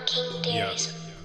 Yeah.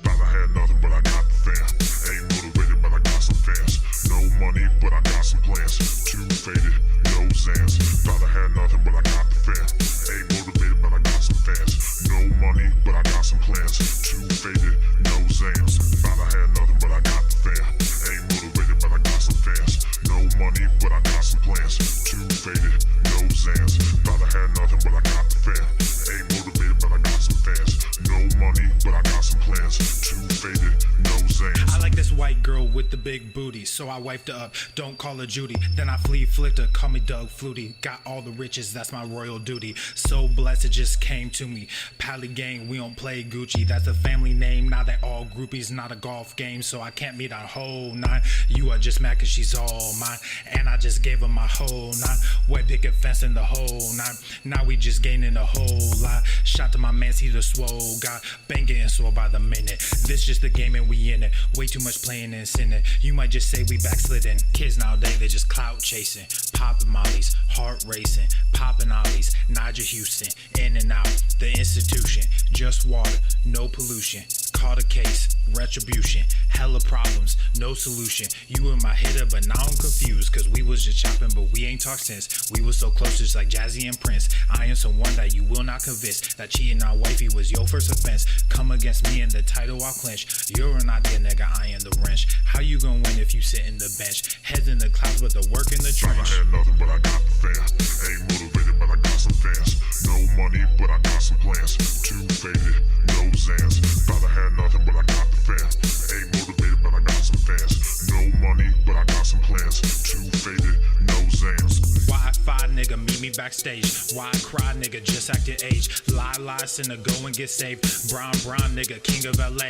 Thought I had nothing, but I got the fam. Ain't motivated, but I got some fans. No money, but I got some plans. Too faded, no Zans. Thought I had nothing, but I got the fam. Ain't motivated, but I got some fans. No money, but I got some plans. Too faded, no Zans. Thought I had nothing, but I got the fam. Ain't motivated, but I got some fans. No money, but I got some plans. Too faded, no Zans. Thought I had nothing, but I got the fam. Ain't motivated, but I got some fans. No money, but I got some plans. Too faded, no Zans. I like this white girl with the big booty, so I wiped her up, don't call her Judy. Then I flicked her, call me Doug Flutie. Got all the riches, that's my royal duty. So blessed it just came to me. Pally gang, we don't play Gucci. That's a family name, now they all groupies. Not a golf game, so I can't meet on whole nine. You are just mad cause she's all mine, and I just gave her my whole nine. White picket fence in the whole nine. Now we just gaining a whole lot. Shot to my man, he the swole guy. Bang getting sore by the minute. This just the game and we in it. Way too much playing and sinning. You might just say we backslidden. Kids nowadays, they just clout chasing. Popping mollies, heart racing. Popping ollies, Nigel Houston. In and out, the institution. Just water, no pollution. Caught a case, retribution. Hella problems, no solution. You were my hitter, but now I'm confused. Cause we was just chopping, but we ain't talked since. We was so close, just like Jazzy and Prince. I am someone that you will not convince. That cheating on wifey was your first offense. Come against me and the title I'll clinch. You're an idea, nigga, I am the wrench. How you gon' win if you sit in the bench? Heads in the clouds, but the work in the trench. Thought I had nothing, but I got the fam. Ain't motivated, but I got some fans. No money, but I got some plans. Too faded, no Zans. Thought I had nothing, but I got the fam. Ain't motivated, but I got some fans. No money, but I got some plans. Too faded, no Zans. Wi-Fi nigga, meet me backstage. Why cry nigga, just act your age. Lie, sinner, go and get saved. Brown nigga, king of LA.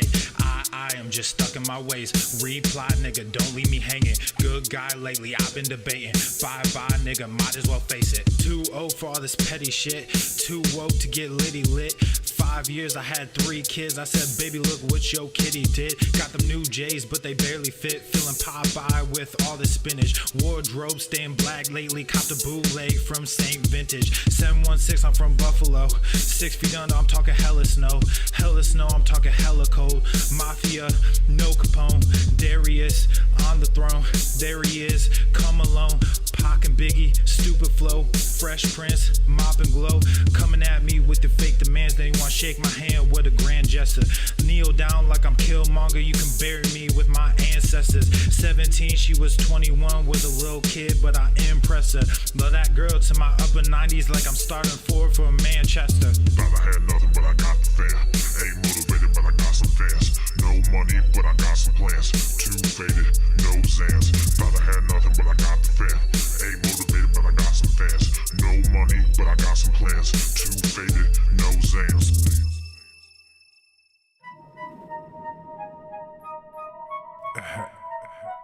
I am just stuck in my ways. Reply nigga, don't leave me hanging. Good guy lately, I've been debating. Bye nigga, might as well face it. Too old for all this petty shit. Too woke to get litty lit. 5 years, I had 3 kids. I said, baby, look what your kitty did. Got them new J's, but they barely fit. Feeling Popeye with all the spinach. Wardrobe staying black lately. Copped a bootleg from Saint Vintage. 716, I'm from Buffalo. 6 feet under, I'm talking hella snow. Hella snow, I'm talking hella cold. Mafia, no Capone. Darius on the throne. There he is, come alone. Pac and Biggie, stupid flow. Fresh Prince, mop and glow. Coming at me with the fake demands. Then you want to shake my hand with a grand gesture. Kneel down like I'm Killmonger. You can bury me with my ancestors. 17, she was 21, was a little kid, but I impress her. Love that girl to my upper 90s like I'm starting forward for Manchester. Thought I had nothing, but I got the fam. Ain't motivated, but I got some fans. No money, but I got some plans. Too faded, no Zans. Thought I had nothing, but I got the fam. Ain't motivated, but I got some fans. No money, but I got some plans. Too faded, no Zans.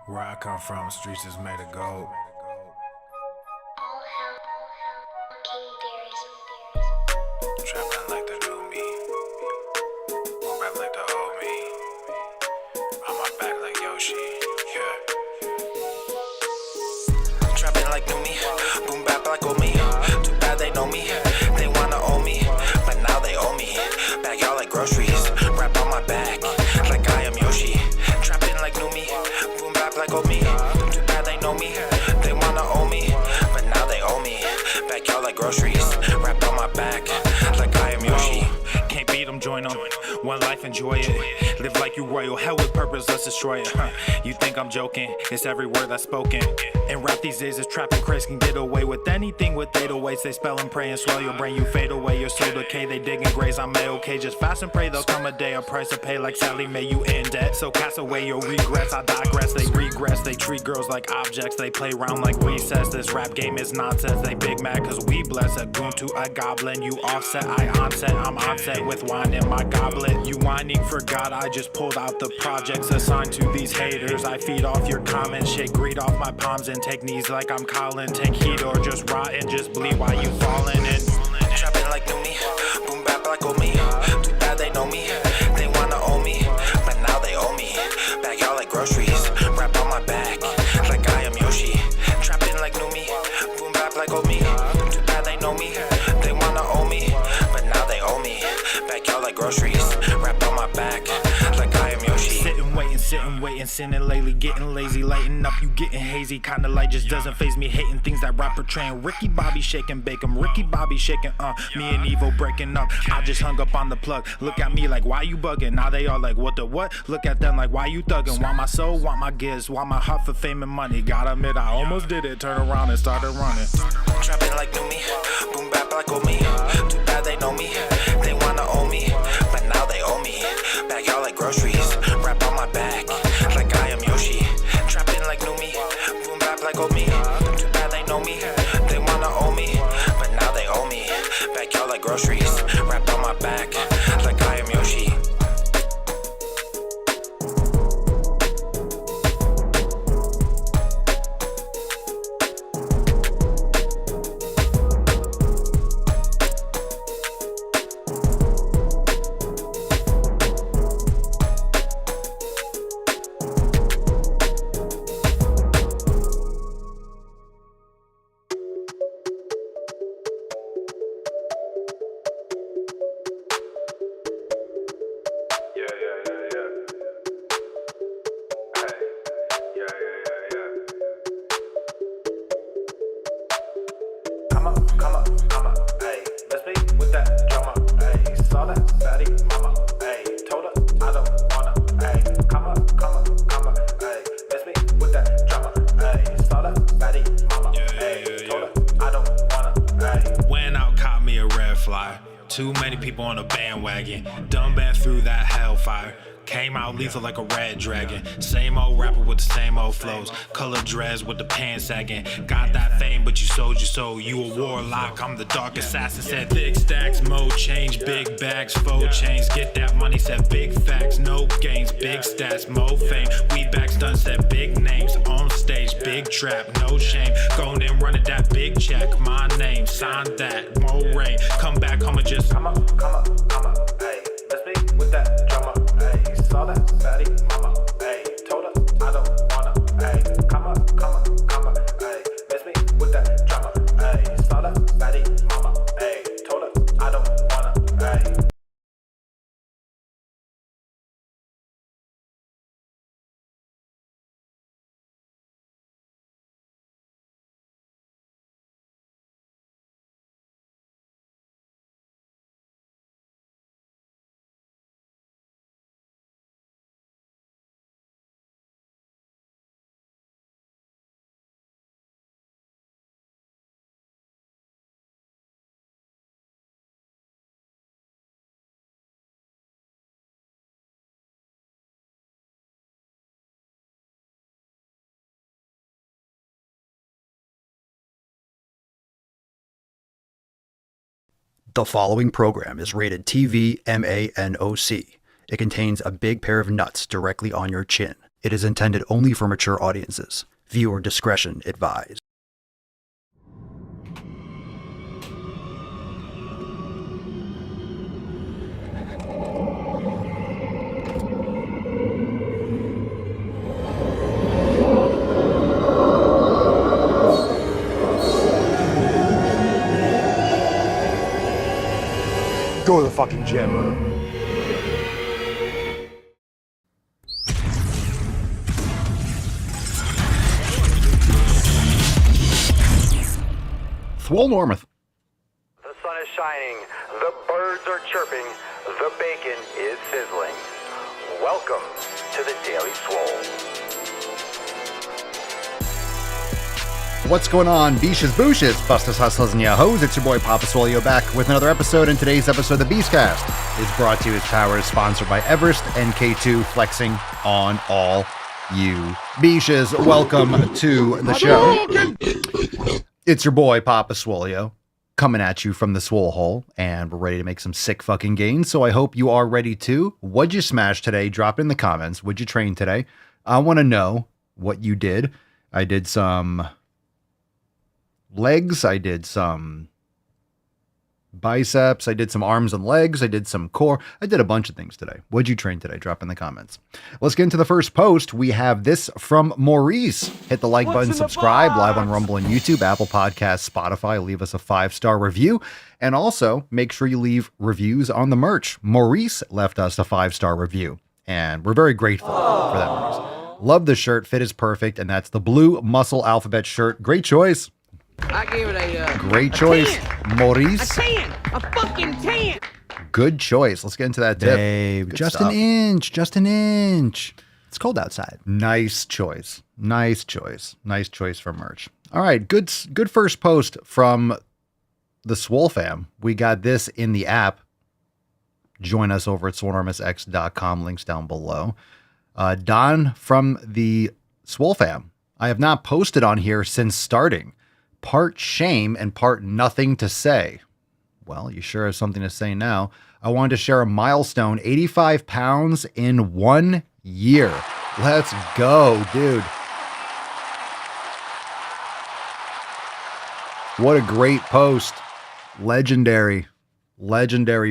Where I come from, streets is made of gold. Trapping like the new me, more rap like the old me. On my back like Yoshi, yeah. Trapping like new me, boom bap like old me. Too bad they know me, they wanna own me, but now they owe me. Bag y'all like groceries, rap on my back like I am Yoshi. Trapping like new me, boom bap like old me. Too bad they know me, they wanna own me, but now they owe me. Bag y'all like groceries, rap on my back like I am Yoshi. Can't beat them, join them. One life, enjoy it. Live like you royal, hell with purpose, let's destroy it. You think I'm joking? It's every word that's spoken. And rap these days is trapping crazy, can get away with anything with 808s. They spell and pray and swell your brain, you fade away. Your soul decay, they dig and graze. I'm A-okay, just fast and pray. There'll come a day, a price to pay like Sally May, you in debt. So cast away your regrets, I digress. They regress, they treat girls like objects. They play around like recess. This rap game is nonsense. They big mad cause we bless. A goon to a goblin, you offset, I onset. I'm onset with wine in my goblet. You whining for God, I just pulled out the projects assigned to these haters. I feed off your comments, shake greed off my palms and take knees like I'm Colin. Take heat or just rot and just bleed while you falling in. Trapping like new me, boom bap like old me. Too bad they know me, they wanna own me, but now they owe me. Bag y'all like groceries, rap on my back like I am Yoshi. Trapping like new me, boom bap like old me. Too bad they know me, they wanna own me, but now they owe me. Bag y'all like groceries, rap on my waiting, sinning lately, getting lazy, lighting up, you getting hazy. Kinda light just doesn't faze me, hating things that rap portraying. Ricky Bobby shaking bacon, Ricky Bobby shaking, me and Evo breaking up. I just hung up on the plug. Look at me like, why you bugging? Now they all like, what the what? Look at them like, why you thugging? Want my soul, want my gifts, want my heart for fame and money. Gotta admit, I almost did it. Turn around and started running. Trapping like new me, boom bap like old me. Too bad they know me, they wanna own me, but now they owe me. Bag y'all like groceries, wrap on my back like I am Yoshi. Trapping like new me, boom bap like old me. Too bad they know me, they wanna own me, but now they owe me. Bag y'all like groceries, wrap on my back like I am Yoshi. Come up, hey, let's be with that drama, hey, saw that baddie mama, hey, told her I don't wanna, hey, come up, hey, let's be with that drama, hey, saw that baddie mama, hey, told her I don't wanna, hey. Went out, caught me a red fly. Too many people on a bandwagon. Done been through that hellfire. Came out lethal like a red dragon. Same old rapper with the same old flows. Color dreads with the pants sagging. Got that fame, but you sold your soul. You a warlock, I'm the dark assassin. Said thick stacks, mo change, big bags, faux chains. Get that money, said big facts, no gains, big stats, mo fame. We back done said big names on stage, big trap, no shame. Going and running that big check, my name, sign that, mo rain. Come back, I'ma just Come up, hey, let's be with that drama, hey, saw that baddie mama, hey, told her I don't wanna, hey, come up, hey, let's be with that drama, hey, saw that baddie mama, hey, told her I don't wanna, hey. The following program is rated TV MANOC. It contains a big pair of nuts directly on your chin. It is intended only for mature audiences. Viewer discretion advised. Go to the fucking gym. Swole Normuth. The sun is shining, the birds are chirping, the bacon is sizzling. Welcome to the Daily Swole. What's going on, beaches, booshes, busters, hustlers, and yahoos? It's your boy Papa Swolio back with another episode, and today's episode of the Beastcast is brought to you as power sponsored by Everest and K2, flexing on all you beaches. Welcome to the show. It's your boy Papa Swolio coming at you from the Swole hole, and we're ready to make some sick fucking gains, so I hope you are ready too. What'd you smash today? Drop in the comments. What'd you train today? I want to know what you did. I did some legs, I did some biceps, I did some arms and legs, I did some core, I did a bunch of things today. What'd you train today? Drop in the comments. Let's get into the first post. We have this from Maurice. Hit the like button, subscribe, live on Rumble and YouTube, Apple Podcasts, Spotify. Leave us a 5-star review, and also make sure you leave reviews on the merch. Maurice left us a 5-star review, and we're very grateful for that, Maurice. Love the shirt. Fit is perfect. And that's the Blue Muscle Alphabet shirt. Great choice. I give it a Great choice, 10. Maurice. A 10. A fucking 10. Good choice. Let's get into that tip. Dave, Good just stuff. an inch. Just an inch. It's cold outside. Nice choice. Nice choice. Nice choice for merch. All right. Good first post from the Swole fam. We got this in the app. Join us over at swolenormousx.com. Links down below. Don from the Swole fam. I have not posted on here since starting. Part shame and part nothing to say. Well, you sure have something to say now. I wanted to share a milestone, 85 pounds in 1 year. Let's go, dude. What a great post. Legendary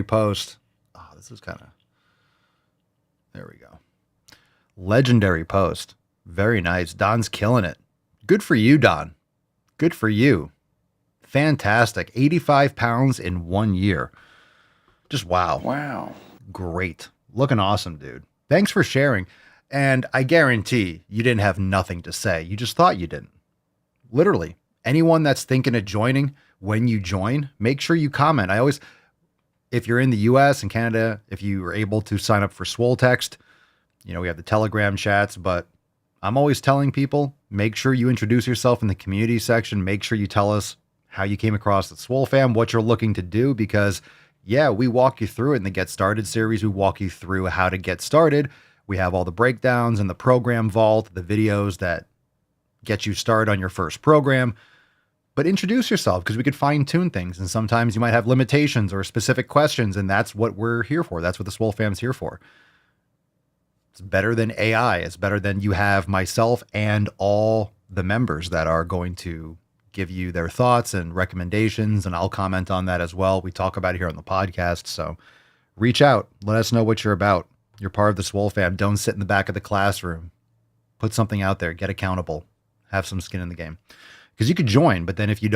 post. Oh, this is kind of, there we go. Legendary post. Very nice. Don's killing it. Good for you, Don. Good for you. Fantastic. 85 pounds in 1 year. Just wow. Wow. Great. Looking awesome, dude. Thanks for sharing. And I guarantee you didn't have nothing to say. You just thought you didn't. Literally. Anyone that's thinking of joining, when you join, make sure you comment. If you're in the US and Canada, if you are able to sign up for Swole Text, we have the Telegram chats, but I'm always telling people, make sure you introduce yourself in the community section. Make sure you tell us how you came across the Swole fam, what you're looking to do, because we walk you through it in the Get Started series. We walk you through how to get started. We have all the breakdowns and the program vault, the videos that get you started on your first program. But introduce yourself, because we could fine tune things. And sometimes you might have limitations or specific questions. And that's what we're here for. That's what the Swole fam's here for. It's better than AI. It's better than you have myself and all the members that are going to give you their thoughts and recommendations. And I'll comment on that as well. We talk about it here on the podcast. So reach out. Let us know what you're about. You're part of the Swole fam. Don't sit in the back of the classroom. Put something out there. Get accountable. Have some skin in the game. Because you could join, but then if you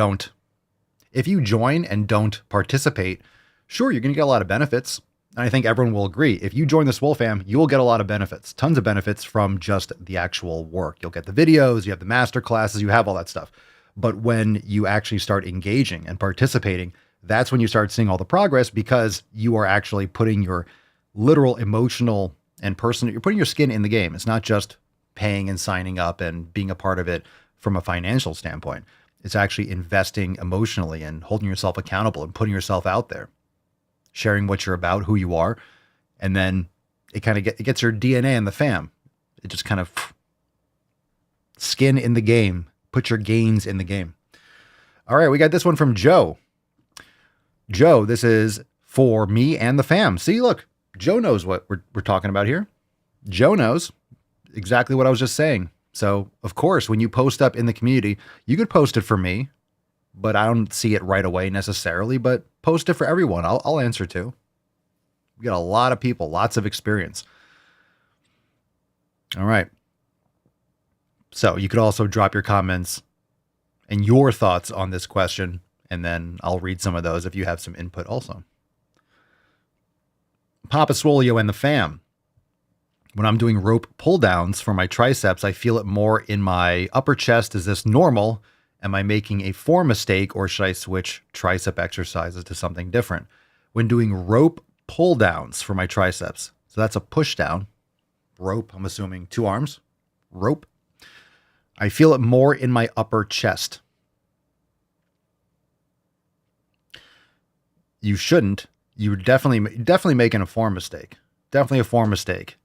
join and don't participate, sure, you're going to get a lot of benefits. And I think everyone will agree. If you join the Swole fam, you will get a lot of benefits, tons of benefits from just the actual work. You'll get the videos, you have the master classes, you have all that stuff. But when you actually start engaging and participating, that's when you start seeing all the progress, because you are actually putting your literal emotional and personal, you're putting your skin in the game. It's not just paying and signing up and being a part of it from a financial standpoint. It's actually investing emotionally and holding yourself accountable and putting yourself out there, sharing what you're about, who you are. And then it kind of it gets your DNA in the fam. It just kind of skin in the game, put your gains in the game. All right. We got this one from Joe. Joe, this is for me and the fam. See, look, Joe knows what we're talking about here. Joe knows exactly what I was just saying. So, of course, when you post up in the community, you could post it for me, but I don't see it right away necessarily, but post it for everyone. I'll answer too. We got a lot of people, lots of experience. All right. So you could also drop your comments and your thoughts on this question, and then I'll read some of those if you have some input also. Papa Swolio and the fam. When I'm doing rope pull downs for my triceps, I feel it more in my upper chest. Is this normal? Am I making a form mistake, or should I switch tricep exercises to something different? When doing rope pull downs for my triceps, so that's a push down, rope, I'm assuming 2 arms, rope. I feel it more in my upper chest. You shouldn't. You're definitely making a form mistake. Definitely a form mistake.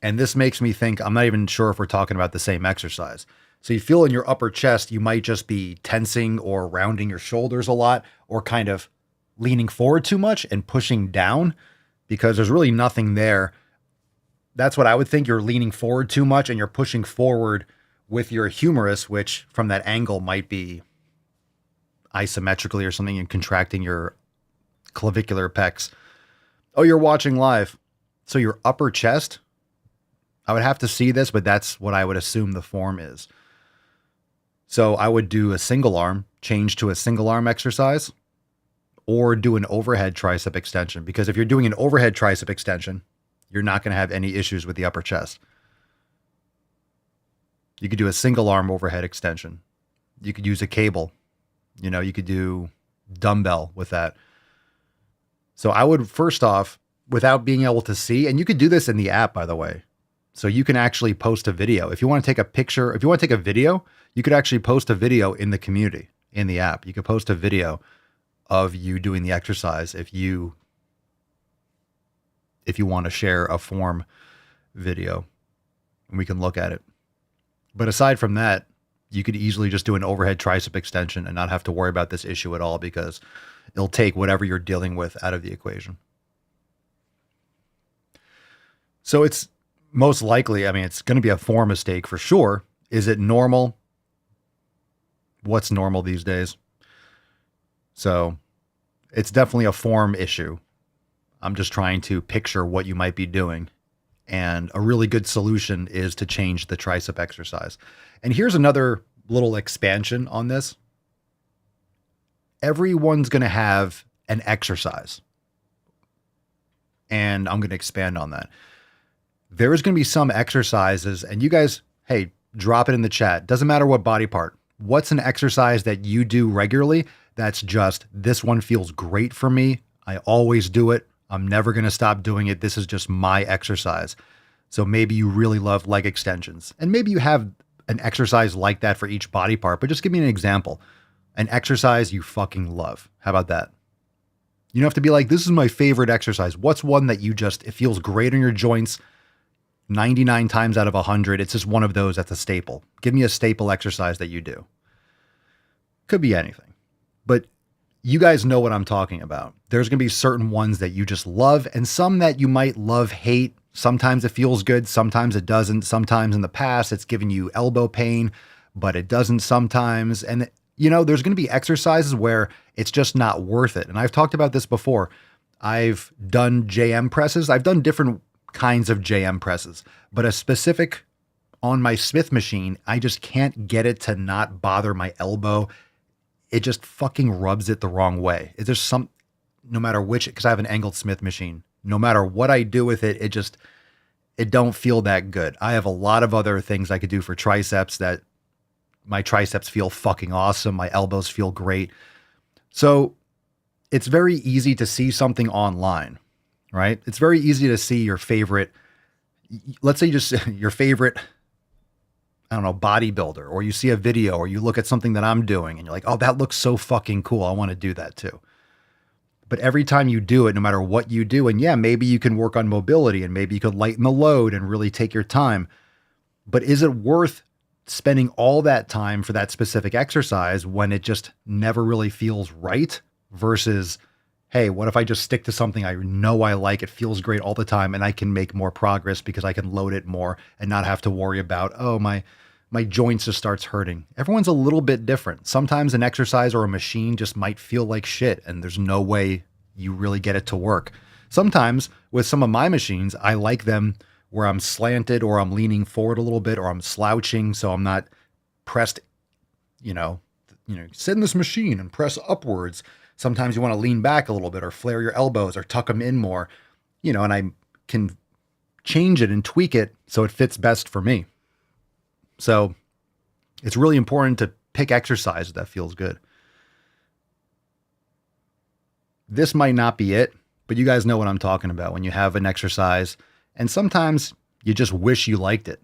And this makes me think, I'm not even sure if we're talking about the same exercise. So you feel in your upper chest, you might just be tensing or rounding your shoulders a lot, or kind of leaning forward too much and pushing down, because there's really nothing there. That's what I would think. You're leaning forward too much and you're pushing forward with your humerus, which from that angle might be isometrically or something, and contracting your clavicular pecs. Oh, you're watching live. So your upper chest, I would have to see this, but that's what I would assume the form is. So I would do a single arm, change to a single arm exercise, or do an overhead tricep extension. Because if you're doing an overhead tricep extension, you're not going to have any issues with the upper chest. You could do a single arm overhead extension. You could use a cable. You could do dumbbell with that. So I would, first off, without being able to see, and you could do this in the app, by the way. So you can actually post a video. If you want to take a picture, if you want to take a video, you could actually post a video in the community, in the app. You could post a video of you doing the exercise if you want to share a form video, and we can look at it. But aside from that, you could easily just do an overhead tricep extension and not have to worry about this issue at all, because it'll take whatever you're dealing with out of the equation. So it's most likely, it's going to be a form mistake for sure. Is it normal? What's normal these days? So it's definitely a form issue. I'm just trying to picture what you might be doing. And a really good solution is to change the tricep exercise. And here's another little expansion on this. Everyone's going to have an exercise. And I'm going to expand on that. There is going to be some exercises, and you guys, hey, drop it in the chat. Doesn't matter what body part. What's an exercise that you do regularly that's just, this one feels great for me. I always do it. I'm never going to stop doing it. This is just my exercise. So maybe you really love leg extensions, and maybe you have an exercise like that for each body part, but just give me an example. An exercise you fucking love. How about that? You don't have to be like, this is my favorite exercise. What's one that it feels great on your joints 99 times out of 100? It's just one of those that's a staple. Give me a staple exercise that you do. Could be anything, but you guys know what I'm talking about. There's going to be certain ones that you just love, and some that you might love, hate. Sometimes it feels good. Sometimes it doesn't. Sometimes in the past it's given you elbow pain, but it doesn't sometimes. And there's going to be exercises where it's just not worth it. And I've talked about this before. I've done JM presses. I've done different kinds of JM presses, but a specific on my Smith machine, I just can't get it to not bother my elbow. It just fucking rubs it the wrong way. Is there no matter which, because I have an angled Smith machine, no matter what I do with it, it don't feel that good. I have a lot of other things I could do for triceps that my triceps feel fucking awesome. My elbows feel great. So it's very easy to see something online, right? It's very easy to see your favorite, let's say just your favorite, I don't know, bodybuilder, or you see a video, or you look at something that I'm doing and you're like, oh, that looks so fucking cool. I want to do that too. But every time you do it, no matter what you do, and yeah, maybe you can work on mobility, and maybe you could lighten the load and really take your time. But is it worth spending all that time for that specific exercise when it just never really feels right? Versus, hey, what if I just stick to something I know I like, it feels great all the time, and I can make more progress because I can load it more and not have to worry about, oh, my joints just starts hurting. Everyone's a little bit different. Sometimes an exercise or a machine just might feel like shit, and there's no way you really get it to work. Sometimes with some of my machines, I like them where I'm slanted, or I'm leaning forward a little bit, or I'm slouching so I'm not pressed, sit in this machine and press upwards. Sometimes you want to lean back a little bit, or flare your elbows, or tuck them in more, and I can change it and tweak it so it fits best for me. So it's really important to pick exercise that feels good. This might not be it, but you guys know what I'm talking about when you have an exercise and sometimes you just wish you liked it,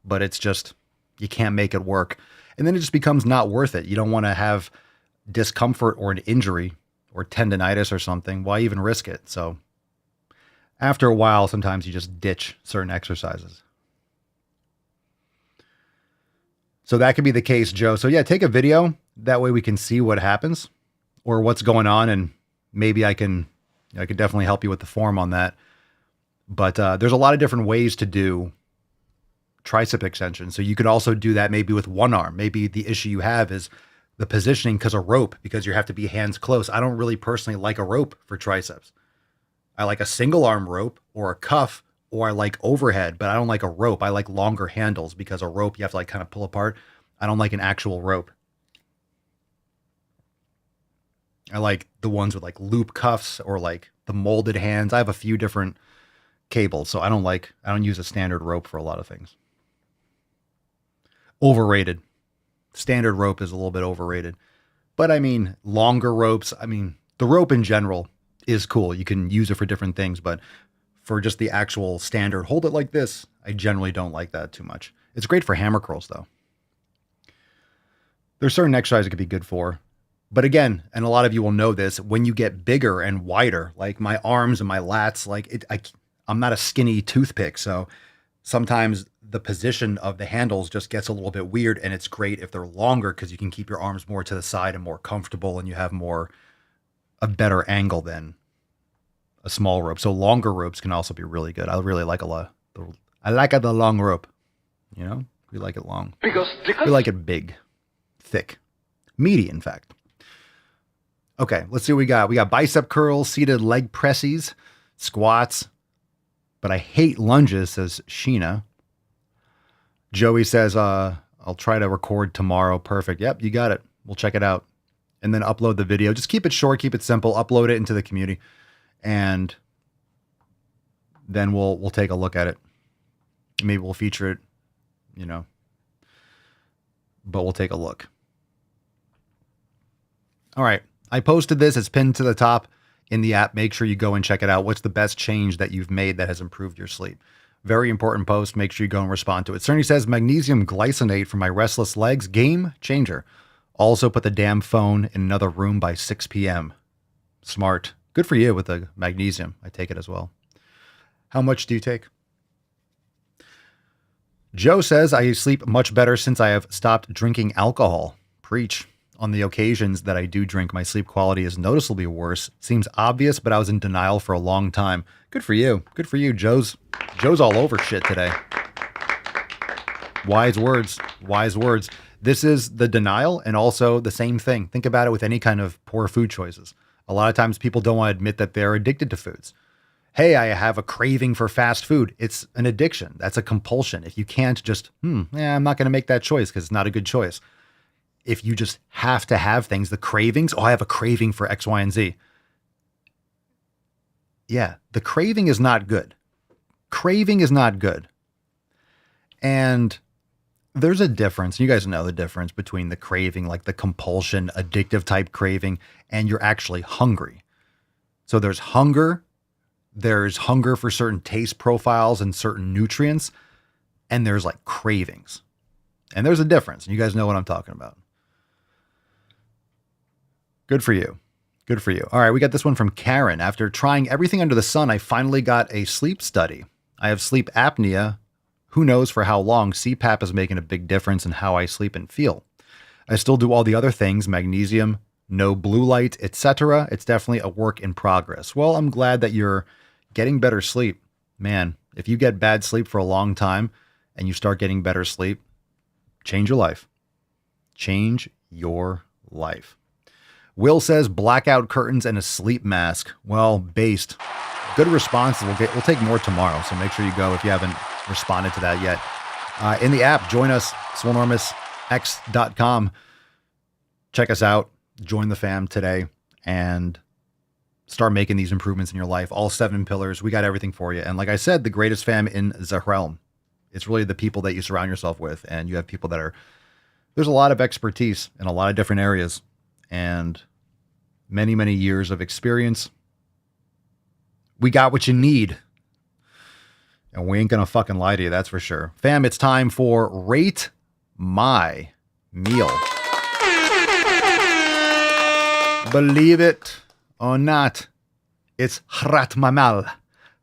but it's just, you can't make it work. And then it just becomes not worth it. You don't want to have discomfort or an injury or tendonitis or something. Why even risk it? So after a while, sometimes you just ditch certain exercises. So that could be the case, Joe. So yeah, take a video. That way we can see what happens or what's going on. And maybe I could definitely help you with the form on that. But there's a lot of different ways to do tricep extension. So you could also do that maybe with one arm. Maybe the issue you have is the positioning because of rope, because you have to be hands close. I don't really personally like a rope for triceps. I like a single arm rope or a cuff, or I like overhead, but I don't like a rope. I like longer handles because a rope you have to like kind of pull apart. I don't like an actual rope. I like the ones with like loop cuffs or like the molded hands. I have a few different cables, so I don't use a standard rope for a lot of things. Overrated. Standard rope is a little bit overrated. But I mean, longer ropes, I mean, the rope in general is cool. You can use it for different things, but for just the actual standard, hold it like this, I generally don't like that too much. It's great for hammer curls, though. There's certain exercises it could be good for. But again, and a lot of you will know this, when you get bigger and wider, like my arms and my lats, I'm not a skinny toothpick, so sometimes the position of the handles just gets a little bit weird, and it's great if they're longer because you can keep your arms more to the side and more comfortable, and you have a better angle than a small rope. So longer ropes can also be really good. I really like I like the long rope. You know, we like it long. We like it big, thick, meaty, in fact. Okay, let's see what we got. We got bicep curls, seated leg presses, squats, but I hate lunges, says Sheena. Joey says, I'll try to record tomorrow. Perfect. Yep, you got it. We'll check it out. And then upload the video. Just keep it short, keep it simple, upload it into the community, and then we'll take a look at it. Maybe we'll feature it, you know, but we'll take a look. All right. I posted this. It's pinned to the top in the app. Make sure you go and check it out. What's the best change that you've made that has improved your sleep? Very important post. Make sure you go and respond to it. Cerny says magnesium glycinate for my restless legs. Game changer. Also put the damn phone in another room by 6 p.m. Smart. Good for you with the magnesium. I take it as well. How much do you take? Joe says I sleep much better since I have stopped drinking alcohol. Preach. On the occasions that I do drink, my sleep quality is noticeably worse. Seems obvious, but I was in denial for a long time. Good for you. Good for you. Joe's all over shit today. Wise words. Wise words. This is the denial and also the same thing. Think about it with any kind of poor food choices. A lot of times people don't want to admit that they're addicted to foods. Hey, I have a craving for fast food. It's an addiction. That's a compulsion. If you can't just, I'm not going to make that choice because it's not a good choice. If you just have to have things, the cravings, I have a craving for X, Y, and Z. Yeah, the craving is not good. Craving is not good. And there's a difference. You guys know the difference between the craving, like the compulsion, addictive type craving, and you're actually hungry. So there's hunger for certain taste profiles and certain nutrients, and there's like cravings. And there's a difference. You guys know what I'm talking about. Good for you. Good for you. All right, we got this one from Karen. After trying everything under the sun, I finally got a sleep study. I have sleep apnea. Who knows for how long? CPAP is making a big difference in how I sleep and feel. I still do all the other things, magnesium, no blue light, etc. It's definitely a work in progress. Well, I'm glad that you're getting better sleep. Man, if you get bad sleep for a long time and you start getting better sleep, change your life. Change your life. Will says blackout curtains and a sleep mask. Well, based. Good response. We'll take more tomorrow, so make sure you go if you haven't responded to that yet. In the app, join us, swolenormousx.com. Check us out. Join the fam today and start making these improvements in your life. All 7 pillars. We got everything for you. And like I said, the greatest fam in the realm. It's really the people that you surround yourself with. And you have people that there's a lot of expertise in a lot of different areas and many, many years of experience. We got what you need. And we ain't going to fucking lie to you, that's for sure. Fam, it's time for Rate My Meal. Believe it or not, it's Rat Mamal.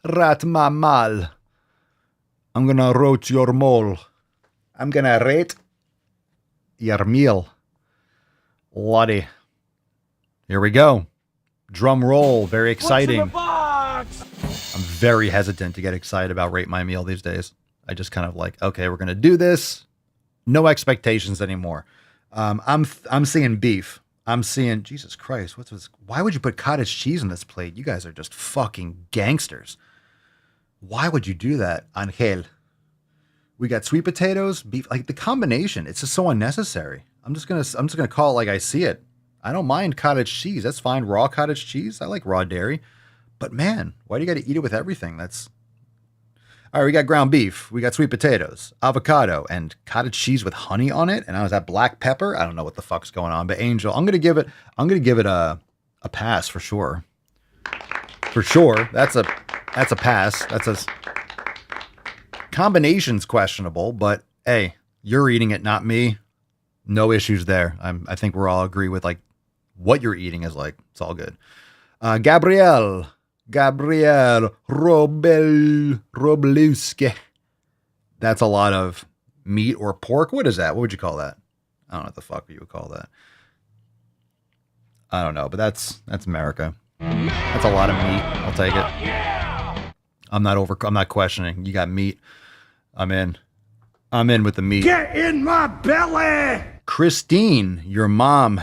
Rat Mamal. I'm going to rate your mole. I'm going to rate your meal. Lottie. Here we go. Drum roll. Very exciting. I'm very hesitant to get excited about Rate My Meal these days. I just kind of like, okay, we're going to do this. No expectations anymore. I'm seeing beef. I'm seeing, Jesus Christ, what's this? Why would you put cottage cheese on this plate? You guys are just fucking gangsters. Why would you do that, Angel? We got sweet potatoes, beef, like the combination. It's just so unnecessary. I'm just gonna call it like I see it. I don't mind cottage cheese. That's fine. Raw cottage cheese. I like raw dairy. But man, why do you got to eat it with everything? All right, we got ground beef, we got sweet potatoes, avocado, and cottage cheese with honey on it. And I was at black pepper. I don't know what the fuck's going on, but Angel, I'm gonna give it a pass for sure. For sure, that's a pass. That's a combination's questionable, but hey, you're eating it, not me. No issues there. I think we're all agree with like what you're eating is like. It's all good. Gabrielle Robluske. That's a lot of meat or pork. What is that? What would you call that? I don't know what the fuck you would call that. I don't know, but that's America. That's a lot of meat. I'll take it. I'm not questioning. You got meat. I'm in with the meat. Get in my belly! Christine, your mom's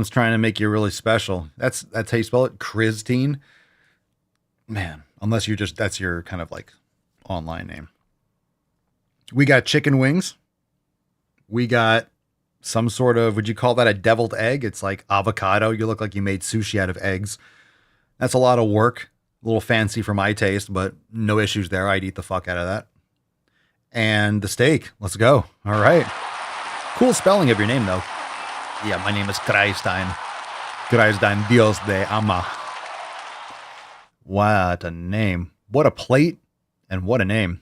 trying to make you really special. That's how you spell it? Christine? Man, unless that's your kind of like online name. We got chicken wings. We got some sort of, would you call that a deviled egg? It's like avocado. You look like you made sushi out of eggs. That's a lot of work. A little fancy for my taste, but no issues there. I'd eat the fuck out of that. And the steak. Let's go. All right. Cool spelling of your name, though. Yeah, my name is Kreisstein. Kreisstein Dios de Ama. What a name. What a plate and what a name.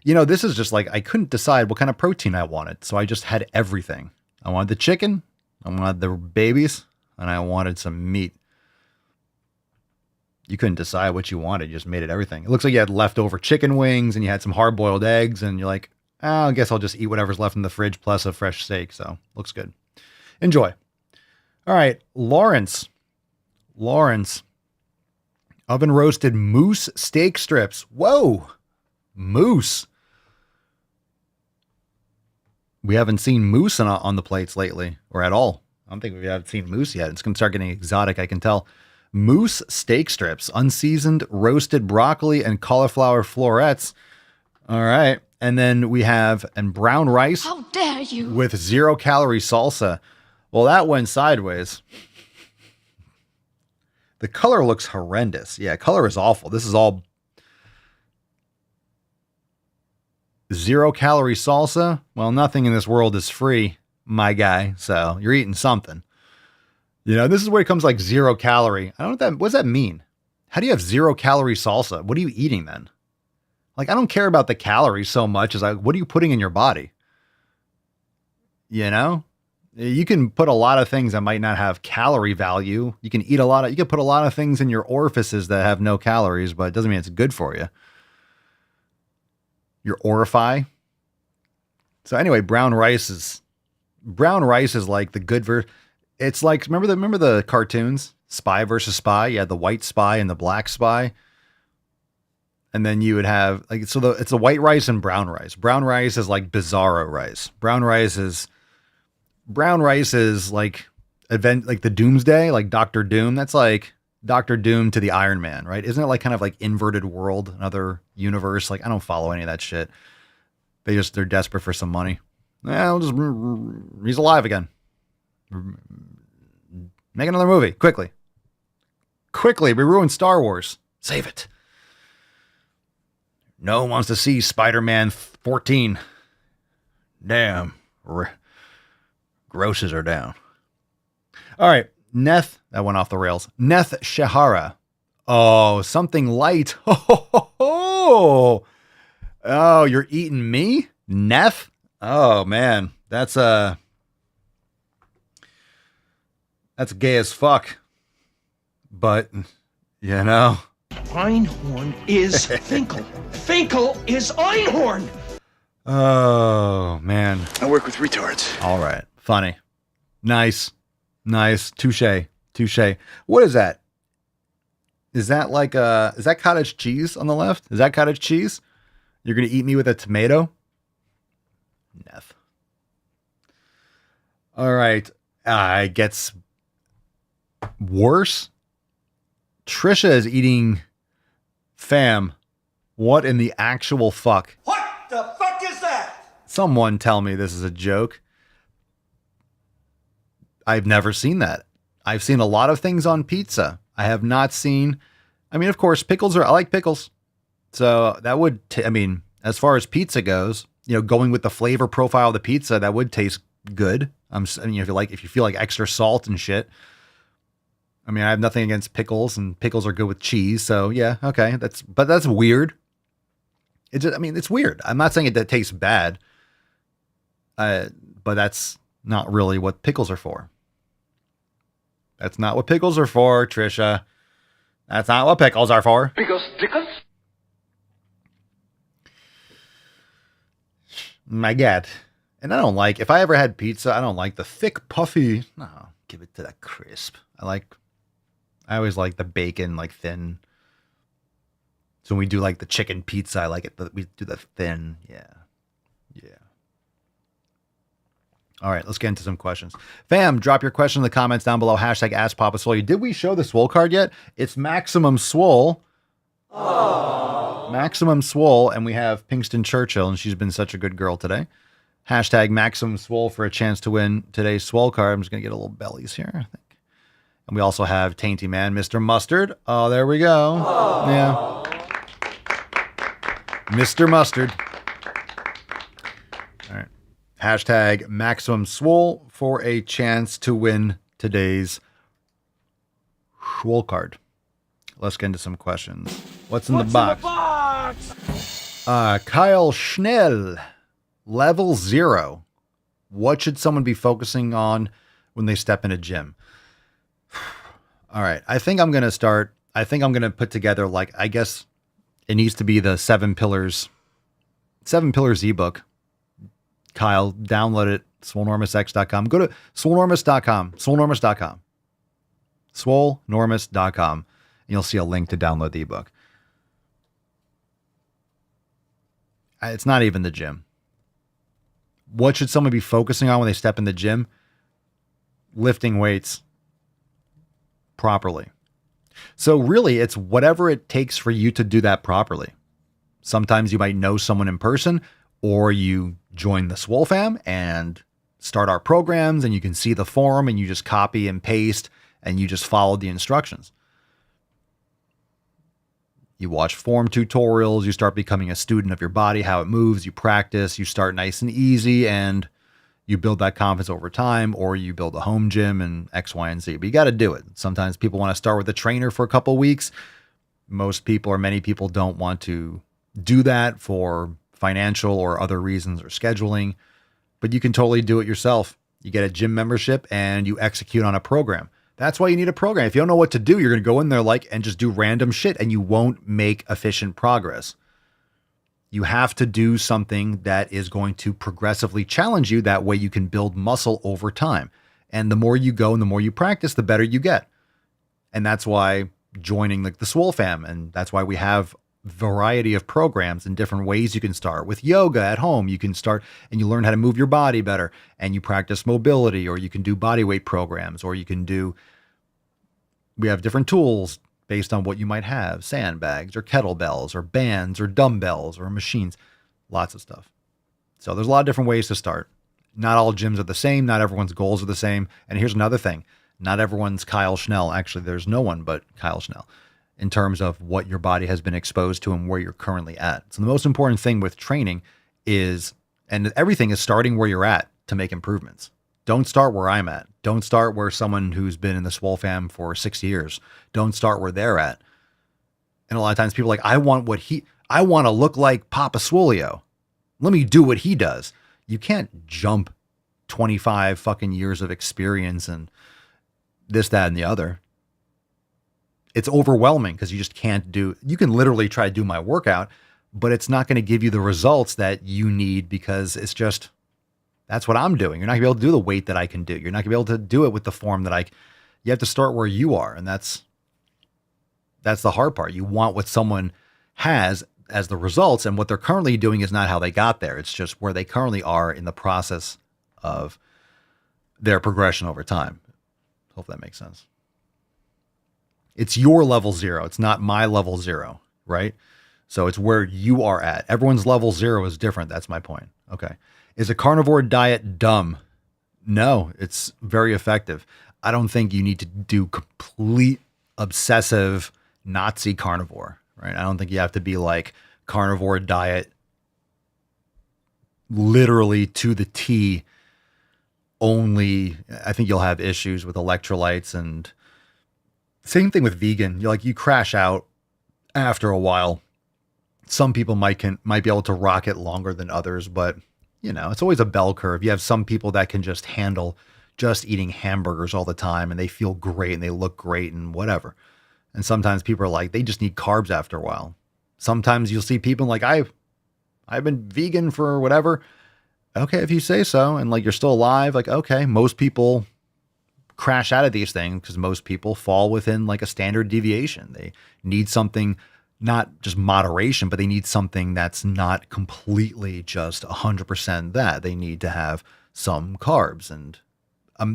You know, this is just like, I couldn't decide what kind of protein I wanted. So I just had everything. I wanted the chicken. I wanted the babies. And I wanted some meat. You couldn't decide what you wanted. You just made it everything. It looks like you had leftover chicken wings and you had some hard-boiled eggs. And you're like, I guess I'll just eat whatever's left in the fridge plus a fresh steak. So looks good. Enjoy. All right. Lawrence. Oven roasted moose steak strips. Whoa. Moose. We haven't seen moose on the plates lately or at all. I don't think we haven't seen moose yet. It's going to start getting exotic, I can tell. Moose steak strips, unseasoned roasted broccoli and cauliflower florets. All right. And then we have brown rice. How dare you? With 0-calorie salsa. Well, that went sideways. The color looks horrendous. Yeah, color is awful. This is all 0-calorie salsa. Well, nothing in this world is free, my guy. So you're eating something. You know, this is where it comes like 0-calorie. I don't know what does that mean? How do you have 0-calorie salsa? What are you eating then? Like, I don't care about the calories so much as what are you putting in your body? You know, you can put a lot of things that might not have calorie value. You can put a lot of things in your orifices that have no calories, but it doesn't mean it's good for you. Your orify. So anyway, brown rice is like the good version. It's like, remember the cartoons, Spy versus Spy? You had the white spy and the black spy. And then you would have it's a white rice and brown rice. Brown rice is like bizarro rice. Brown rice is like like the Doomsday, like Doctor Doom. That's like Doctor Doom to the Iron Man, right? Isn't it like kind of like inverted world, another universe? Like, I don't follow any of that shit. They're desperate for some money. He's alive again. Make another movie quickly. We ruined Star Wars. Save it. No one wants to see Spider-Man 14. Damn. Grosses are down. All right. Neth. That went off the rails. Neth Shahara. Oh, something light. Oh, you're eating me? Neth? Oh, man. That's gay as fuck. But, you know. Einhorn is Finkel. Finkel is Einhorn! Oh, man. I work with retards. All right. Funny. Nice. Touche. What is that? Is that like is that cottage cheese on the left? Is that cottage cheese? You're going to eat me with a tomato? Neth. All right. It gets worse. Trisha is eating fam. What in the actual fuck? What the fuck is that? Someone tell me this is a joke. I've never seen that. I've seen a lot of things on pizza. I have not seen, I mean, of course, pickles I like pickles. So that would, I mean, as far as pizza goes, going with the flavor profile of the pizza, that would taste good. I mean, if you feel like extra salt and shit. I mean, I have nothing against pickles, and pickles are good with cheese. So yeah, okay. But that's weird. It's weird. I'm not saying that tastes bad. But that's not really what pickles are for. That's not what pickles are for, Trisha. That's not what pickles are for. Pickles. My God. And I don't like, if I ever had pizza, I don't like the thick, puffy. No, give it to the crisp. I always like the bacon, like thin. So when we do like the chicken pizza, I like it. We do the thin. Yeah. All right, let's get into some questions. Fam, drop your question in the comments down below. Hashtag Ask Papa Swole. Did we show the Swole card yet? It's Maximum Swole. Aww. Maximum Swole. And we have Pinkston Churchill, and she's been such a good girl today. Hashtag Maximum Swole for a chance to win today's Swole card. I'm just going to get a little bellies here, I think. And we also have Tainty Man, Mr. Mustard. Oh, there we go. Aww. Yeah. Mr. Mustard. All right. Hashtag Maximum Swole for a chance to win today's Swole card. Let's get into some questions. What's in the box? Kyle Schnell, level 0. What should someone be focusing on when they step in a gym? All right. I think I'm going to put together, I guess it needs to be the 7 Pillars ebook. Kyle, download it, swolenormousx.com. Go to swolenormous.com, swolenormous.com, swolenormous.com, and you'll see a link to download the ebook. It's not even the gym. What should someone be focusing on when they step in the gym? Lifting weights properly. So really, it's whatever it takes for you to do that properly. Sometimes you might know someone in person, or you join the Swole fam and start our programs, and you can see the form and you just copy and paste and you just follow the instructions. You watch form tutorials, you start becoming a student of your body, how it moves, you practice, you start nice and easy, and you build that confidence over time, or you build a home gym and X, Y, and Z. But you got to do it. Sometimes people want to start with a trainer for a couple of weeks. Most people, or many people, don't want to do that for financial or other reasons, or scheduling, but you can totally do it yourself. You get a gym membership and you execute on a program. That's why you need a program. If you don't know what to do, you're going to go in there and just do random shit, and you won't make efficient progress. You have to do something that is going to progressively challenge you. That way you can build muscle over time. And the more you go and the more you practice, the better you get. And that's why joining the Swole fam, and that's why we have variety of programs and different ways you can start. With yoga at home, you can start and you learn how to move your body better, and you practice mobility, or you can do body weight programs, or we have different tools based on what you might have: sandbags or kettlebells or bands or dumbbells or machines, lots of stuff. So there's a lot of different ways to start. Not all gyms are the same. Not everyone's goals are the same. And here's another thing. Not everyone's Kyle Schnell. Actually, there's no one but Kyle Schnell in terms of what your body has been exposed to and where you're currently at. So the most important thing with training is, and everything is starting where you're at to make improvements. Don't start where I'm at. Don't start where someone who's been in the Swole fam for 6 years. Don't start where they're at. And a lot of times people are like, I want to look like Papa Swolio. Let me do what he does. You can't jump 25 fucking years of experience and this, that, and the other. It's overwhelming because you just can't you can literally try to do my workout, but it's not going to give you the results that you need, because that's what I'm doing. You're not gonna be able to do the weight that I can do. You're not gonna be able to do it with the form you have to start where you are. And that's the hard part. You want what someone has as the results, and what they're currently doing is not how they got there. It's just where they currently are in the process of their progression over time. Hope that makes sense. It's your level 0. It's not my level 0, right? So it's where you are at. Everyone's level 0 is different. That's my point. Okay. Is a carnivore diet dumb? No, it's very effective. I don't think you need to do complete obsessive Nazi carnivore, right? I don't think you have to be like carnivore diet, literally to the T only. I think you'll have issues with electrolytes, and same thing with vegan. You crash out after a while. Some people might be able to rock it longer than others, but it's always a bell curve. You have some people that can just handle just eating hamburgers all the time and they feel great and they look great and whatever. And sometimes people are like, they just need carbs after a while. Sometimes you'll see people like, I've been vegan for whatever. Okay, if you say so, and like you're still alive, like, okay, most people crash out of these things because most people fall within like a standard deviation. They need something, not just moderation, but they need something that's not completely just 100% that. They need to have some carbs, and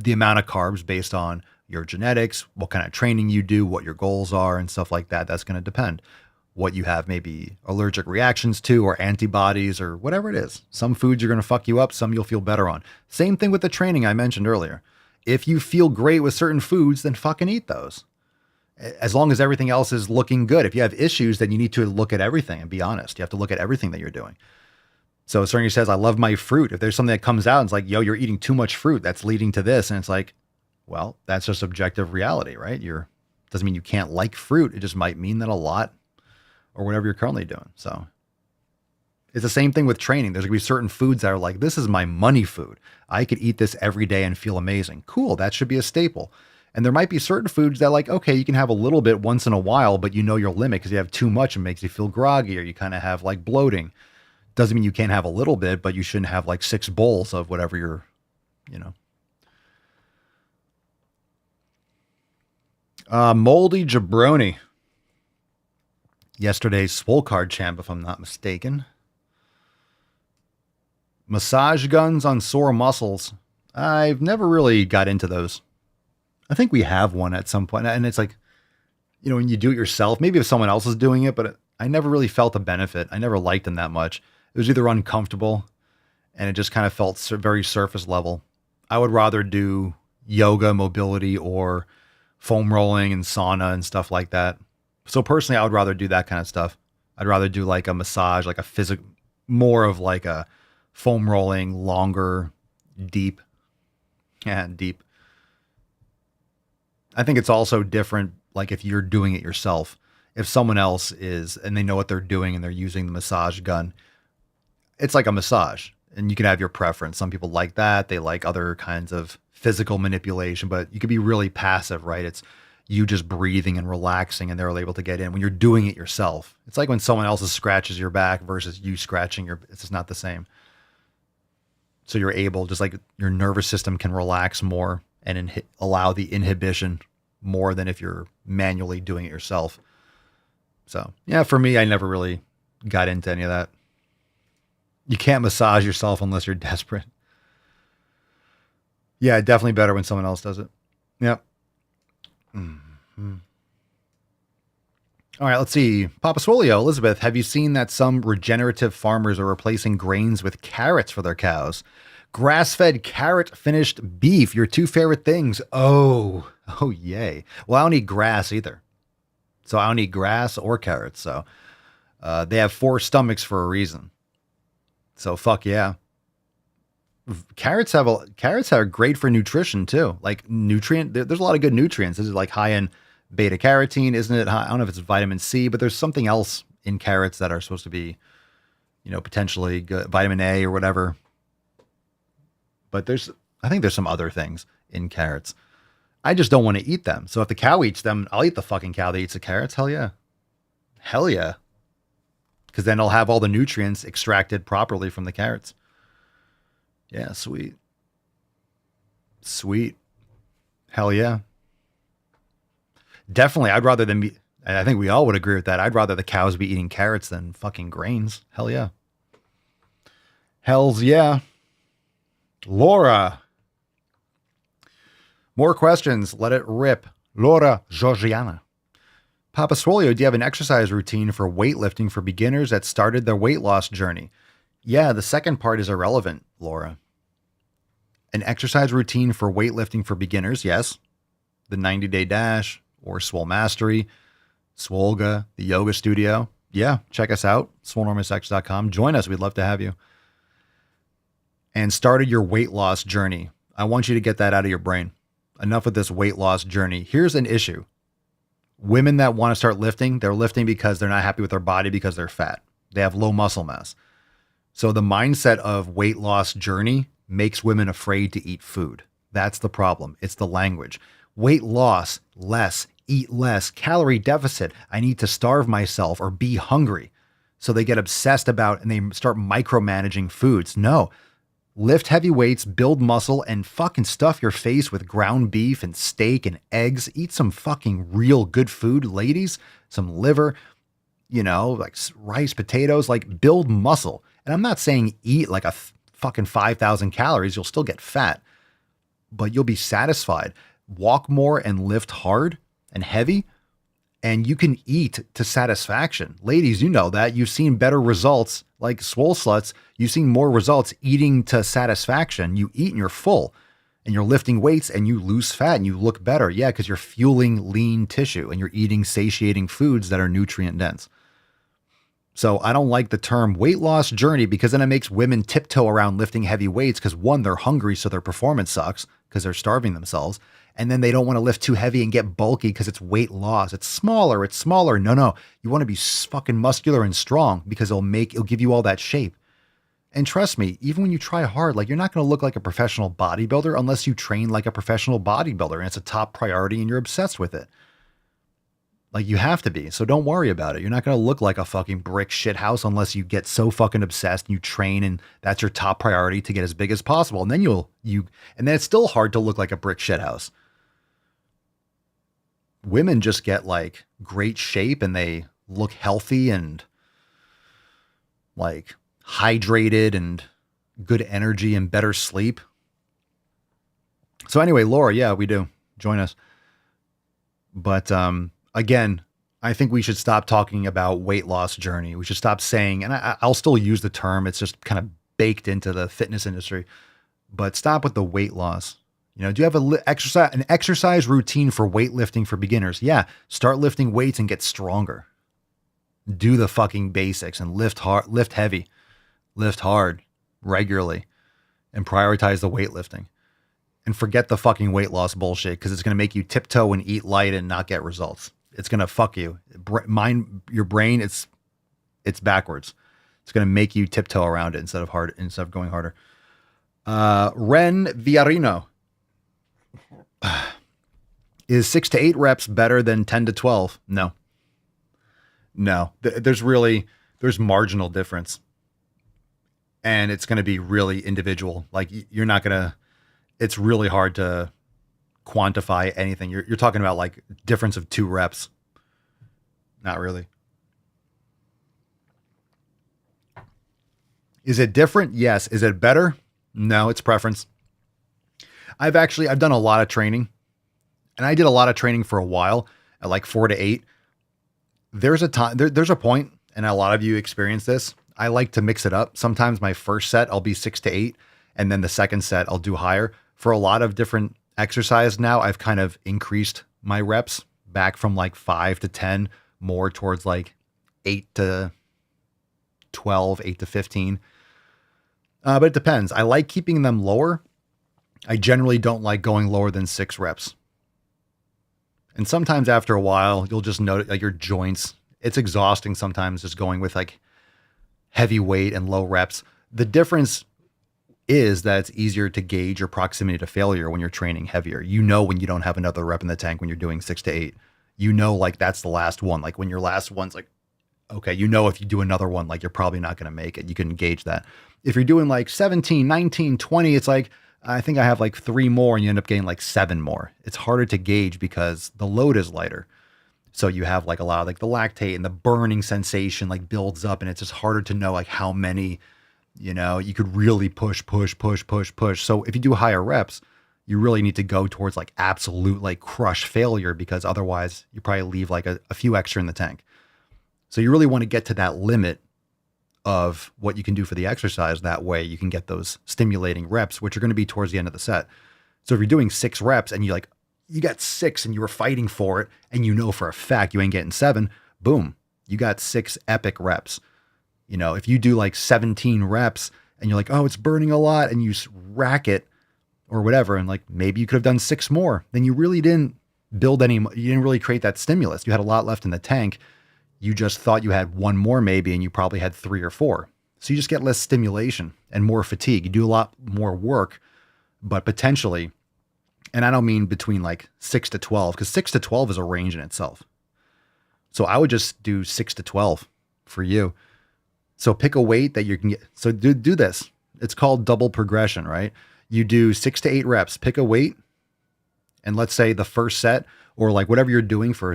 the amount of carbs based on your genetics, what kind of training you do, what your goals are and stuff like that. That's going to depend. What you have maybe allergic reactions to or antibodies or whatever it is. Some foods are going to fuck you up. Some you'll feel better on. Same thing with the training I mentioned earlier. If you feel great with certain foods, then fucking eat those. As long as everything else is looking good. If you have issues, then you need to look at everything and be honest. You have to look at everything that you're doing. So Cerny says, I love my fruit. If there's something that comes out and it's like, yo, you're eating too much fruit, that's leading to this. And it's like, well, that's just objective reality, right? Doesn't mean you can't like fruit. It just might mean that a lot or whatever you're currently doing. So it's the same thing with training. There's gonna be certain foods that are like, this is my money food. I could eat this every day and feel amazing. Cool. That should be a staple. And there might be certain foods that like, okay, you can have a little bit once in a while, but you know your limit because you have too much and makes you feel groggy or you kind of have like bloating. Doesn't mean you can't have a little bit, but you shouldn't have like 6 bowls of whatever you're. Moldy Jabroni. Yesterday's Swole card champ, if I'm not mistaken. Massage guns on sore muscles. I've never really got into those. I think we have one at some point, and it's like, when you do it yourself, maybe if someone else is doing it, but I never really felt a benefit. I never liked them that much. It was either uncomfortable and it just kind of felt very surface level. I would rather do yoga, mobility, or foam rolling and sauna and stuff like that. So personally, I would rather do that kind of stuff. I'd rather do like a massage, like a more of like a foam rolling, longer, deep. Yeah, deep. I think it's also different, like if you're doing it yourself. If someone else is, and they know what they're doing and they're using the massage gun, it's like a massage and you can have your preference. Some people like that. They like other kinds of physical manipulation, but you could be really passive, right? It's you just breathing and relaxing and they're able to get in. When you're doing it yourself, it's like when someone else scratches your back versus you scratching it's just not the same. So you're able, just like your nervous system can relax more and allow the inhibition more than if you're manually doing it yourself. So yeah, for me, I never really got into any of that. You can't massage yourself unless you're desperate. Yeah, definitely better when someone else does it. Yep. Mm-hmm. All right, let's see. Papa Swolio, Elizabeth, have you seen that some regenerative farmers are replacing grains with carrots for their cows? Grass-fed carrot-finished beef, your 2 favorite things. Oh, yay. Well, I don't eat grass either. So I don't eat grass or carrots. So they have 4 stomachs for a reason. So fuck yeah. Carrots are great for nutrition too. Like there's a lot of good nutrients. This is like high in beta carotene, isn't it? I don't know if it's vitamin C, but there's something else in carrots that are supposed to be, potentially good, vitamin A or whatever. But I think there's some other things in carrots. I just don't want to eat them. So if the cow eats them, I'll eat the fucking cow that eats the carrots. Hell yeah. Hell yeah. Because then I'll have all the nutrients extracted properly from the carrots. Yeah, sweet. Sweet. Hell yeah. Definitely, I'd rather than be, I think we all would agree with that. I'd rather the cows be eating carrots than fucking grains. Hell yeah. Hells yeah. Laura. More questions. Let it rip. Laura Georgiana. Papa Swolio, do you have an exercise routine for weightlifting for beginners that started their weight loss journey? Yeah, the second part is irrelevant, Laura. An exercise routine for weightlifting for beginners, yes. The 90-day dash or Swole Mastery. Swolga, the yoga studio. Yeah, check us out, swolenormousx.com. Join us. We'd love to have you. And started your weight loss journey. I want you to get that out of your brain. Enough of this weight loss journey. Here's an issue. Women that want to start lifting, they're lifting because they're not happy with their body because they're fat. They have low muscle mass. So the mindset of weight loss journey makes women afraid to eat food. That's the problem. It's the language. Weight loss, less, eat less, calorie deficit. I need to starve myself or be hungry. So they get obsessed about and they start micromanaging foods. No. Lift heavy weights, build muscle, and fucking stuff your face with ground beef and steak and eggs. Eat some fucking real good food, ladies. Some liver, like rice, potatoes, like build muscle. And I'm not saying eat like a fucking 5,000 calories. You'll still get fat, but you'll be satisfied. Walk more and lift hard and heavy, and you can eat to satisfaction. Ladies, you know that. You've seen better results, like swole sluts. You've seen more results eating to satisfaction. You eat and you're full, and you're lifting weights and you lose fat and you look better. Yeah, because you're fueling lean tissue and you're eating satiating foods that are nutrient dense. So I don't like the term weight loss journey because then it makes women tiptoe around lifting heavy weights because one, they're hungry, so their performance sucks because they're starving themselves. And then they don't want to lift too heavy and get bulky because it's weight loss. It's smaller. No. You want to be fucking muscular and strong because it'll give you all that shape. And trust me, even when you try hard, like you're not going to look like a professional bodybuilder unless you train like a professional bodybuilder and it's a top priority and you're obsessed with it. Like you have to be. So don't worry about it. You're not going to look like a fucking brick shit house unless you get so fucking obsessed and you train and that's your top priority to get as big as possible. And then and then it's still hard to look like a brick shit house. Women just get like great shape and they look healthy and like hydrated and good energy and better sleep. So anyway, Laura, yeah, we do. Join us. But, again, I think we should stop talking about weight loss journey. We should stop saying, and I'll still use the term. It's just kind of baked into the fitness industry, but stop with the weight loss. Do you have an exercise routine for weightlifting for beginners? Yeah. Start lifting weights and get stronger. Do the fucking basics and lift hard, lift heavy, lift hard regularly and prioritize the weightlifting and forget the fucking weight loss bullshit because it's going to make you tiptoe and eat light and not get results. It's going to fuck you. Your brain, it's backwards. It's going to make you tiptoe around it instead of going harder. Ren Villarino. Is 6 to 8 reps better than 10 to 12? No. There's marginal difference. And it's going to be really individual. Like it's really hard to quantify anything. You're talking about like difference of 2 reps. Not really. Is it different? Yes. Is it better? No, it's preference. I've done a lot of training and I did a lot of training for a while at like 4 to 8. There's a point, and a lot of you experience this. I like to mix it up. Sometimes my first set, I'll be 6 to 8. And then the second set I'll do higher. For a lot of different exercise now, I've kind of increased my reps back from like 5 to 10 more towards like 8 to 12, 8 to 15. But it depends. I like keeping them lower. I generally don't like going lower than 6 reps. And sometimes after a while, you'll just notice like your joints. It's exhausting sometimes just going with like heavy weight and low reps. The difference is that it's easier to gauge your proximity to failure when you're training heavier. When you don't have another rep in the tank when you're doing 6 to 8. Like that's the last one. Like when your last one's like, okay, if you do another one, like you're probably not going to make it. You can gauge that. If you're doing like 17, 19, 20, it's like, I think I have like 3 more and you end up getting like 7 more. It's harder to gauge because the load is lighter. So you have like a lot of like the lactate and the burning sensation like builds up and it's just harder to know like how many, you could really push. So if you do higher reps, you really need to go towards like absolute like crush failure because otherwise you probably leave like a few extra in the tank. So you really want to get to that limit of what you can do for the exercise. That way you can get those stimulating reps, which are going to be towards the end of the set. So if you're doing 6 reps and you like, you got 6 and you were fighting for it and you know for a fact you ain't getting 7, boom, you got 6 epic reps. You know, if you do like 17 reps and you're like, oh, it's burning a lot, and you rack it or whatever, and like maybe you could have done 6 more, then you really didn't build any, you didn't really create that stimulus. You had a lot left in the tank. You just thought you had 1 more maybe, and you probably had 3 or 4. So you just get less stimulation and more fatigue. You do a lot more work, but potentially, and I don't mean between like 6 to 12, because 6 to 12 is a range in itself. So I would just do 6 to 12 for you. So pick a weight that you can get. So do this. It's called double progression, right? You do 6 to 8 reps, pick a weight. And let's say the first set, or like whatever you're doing for,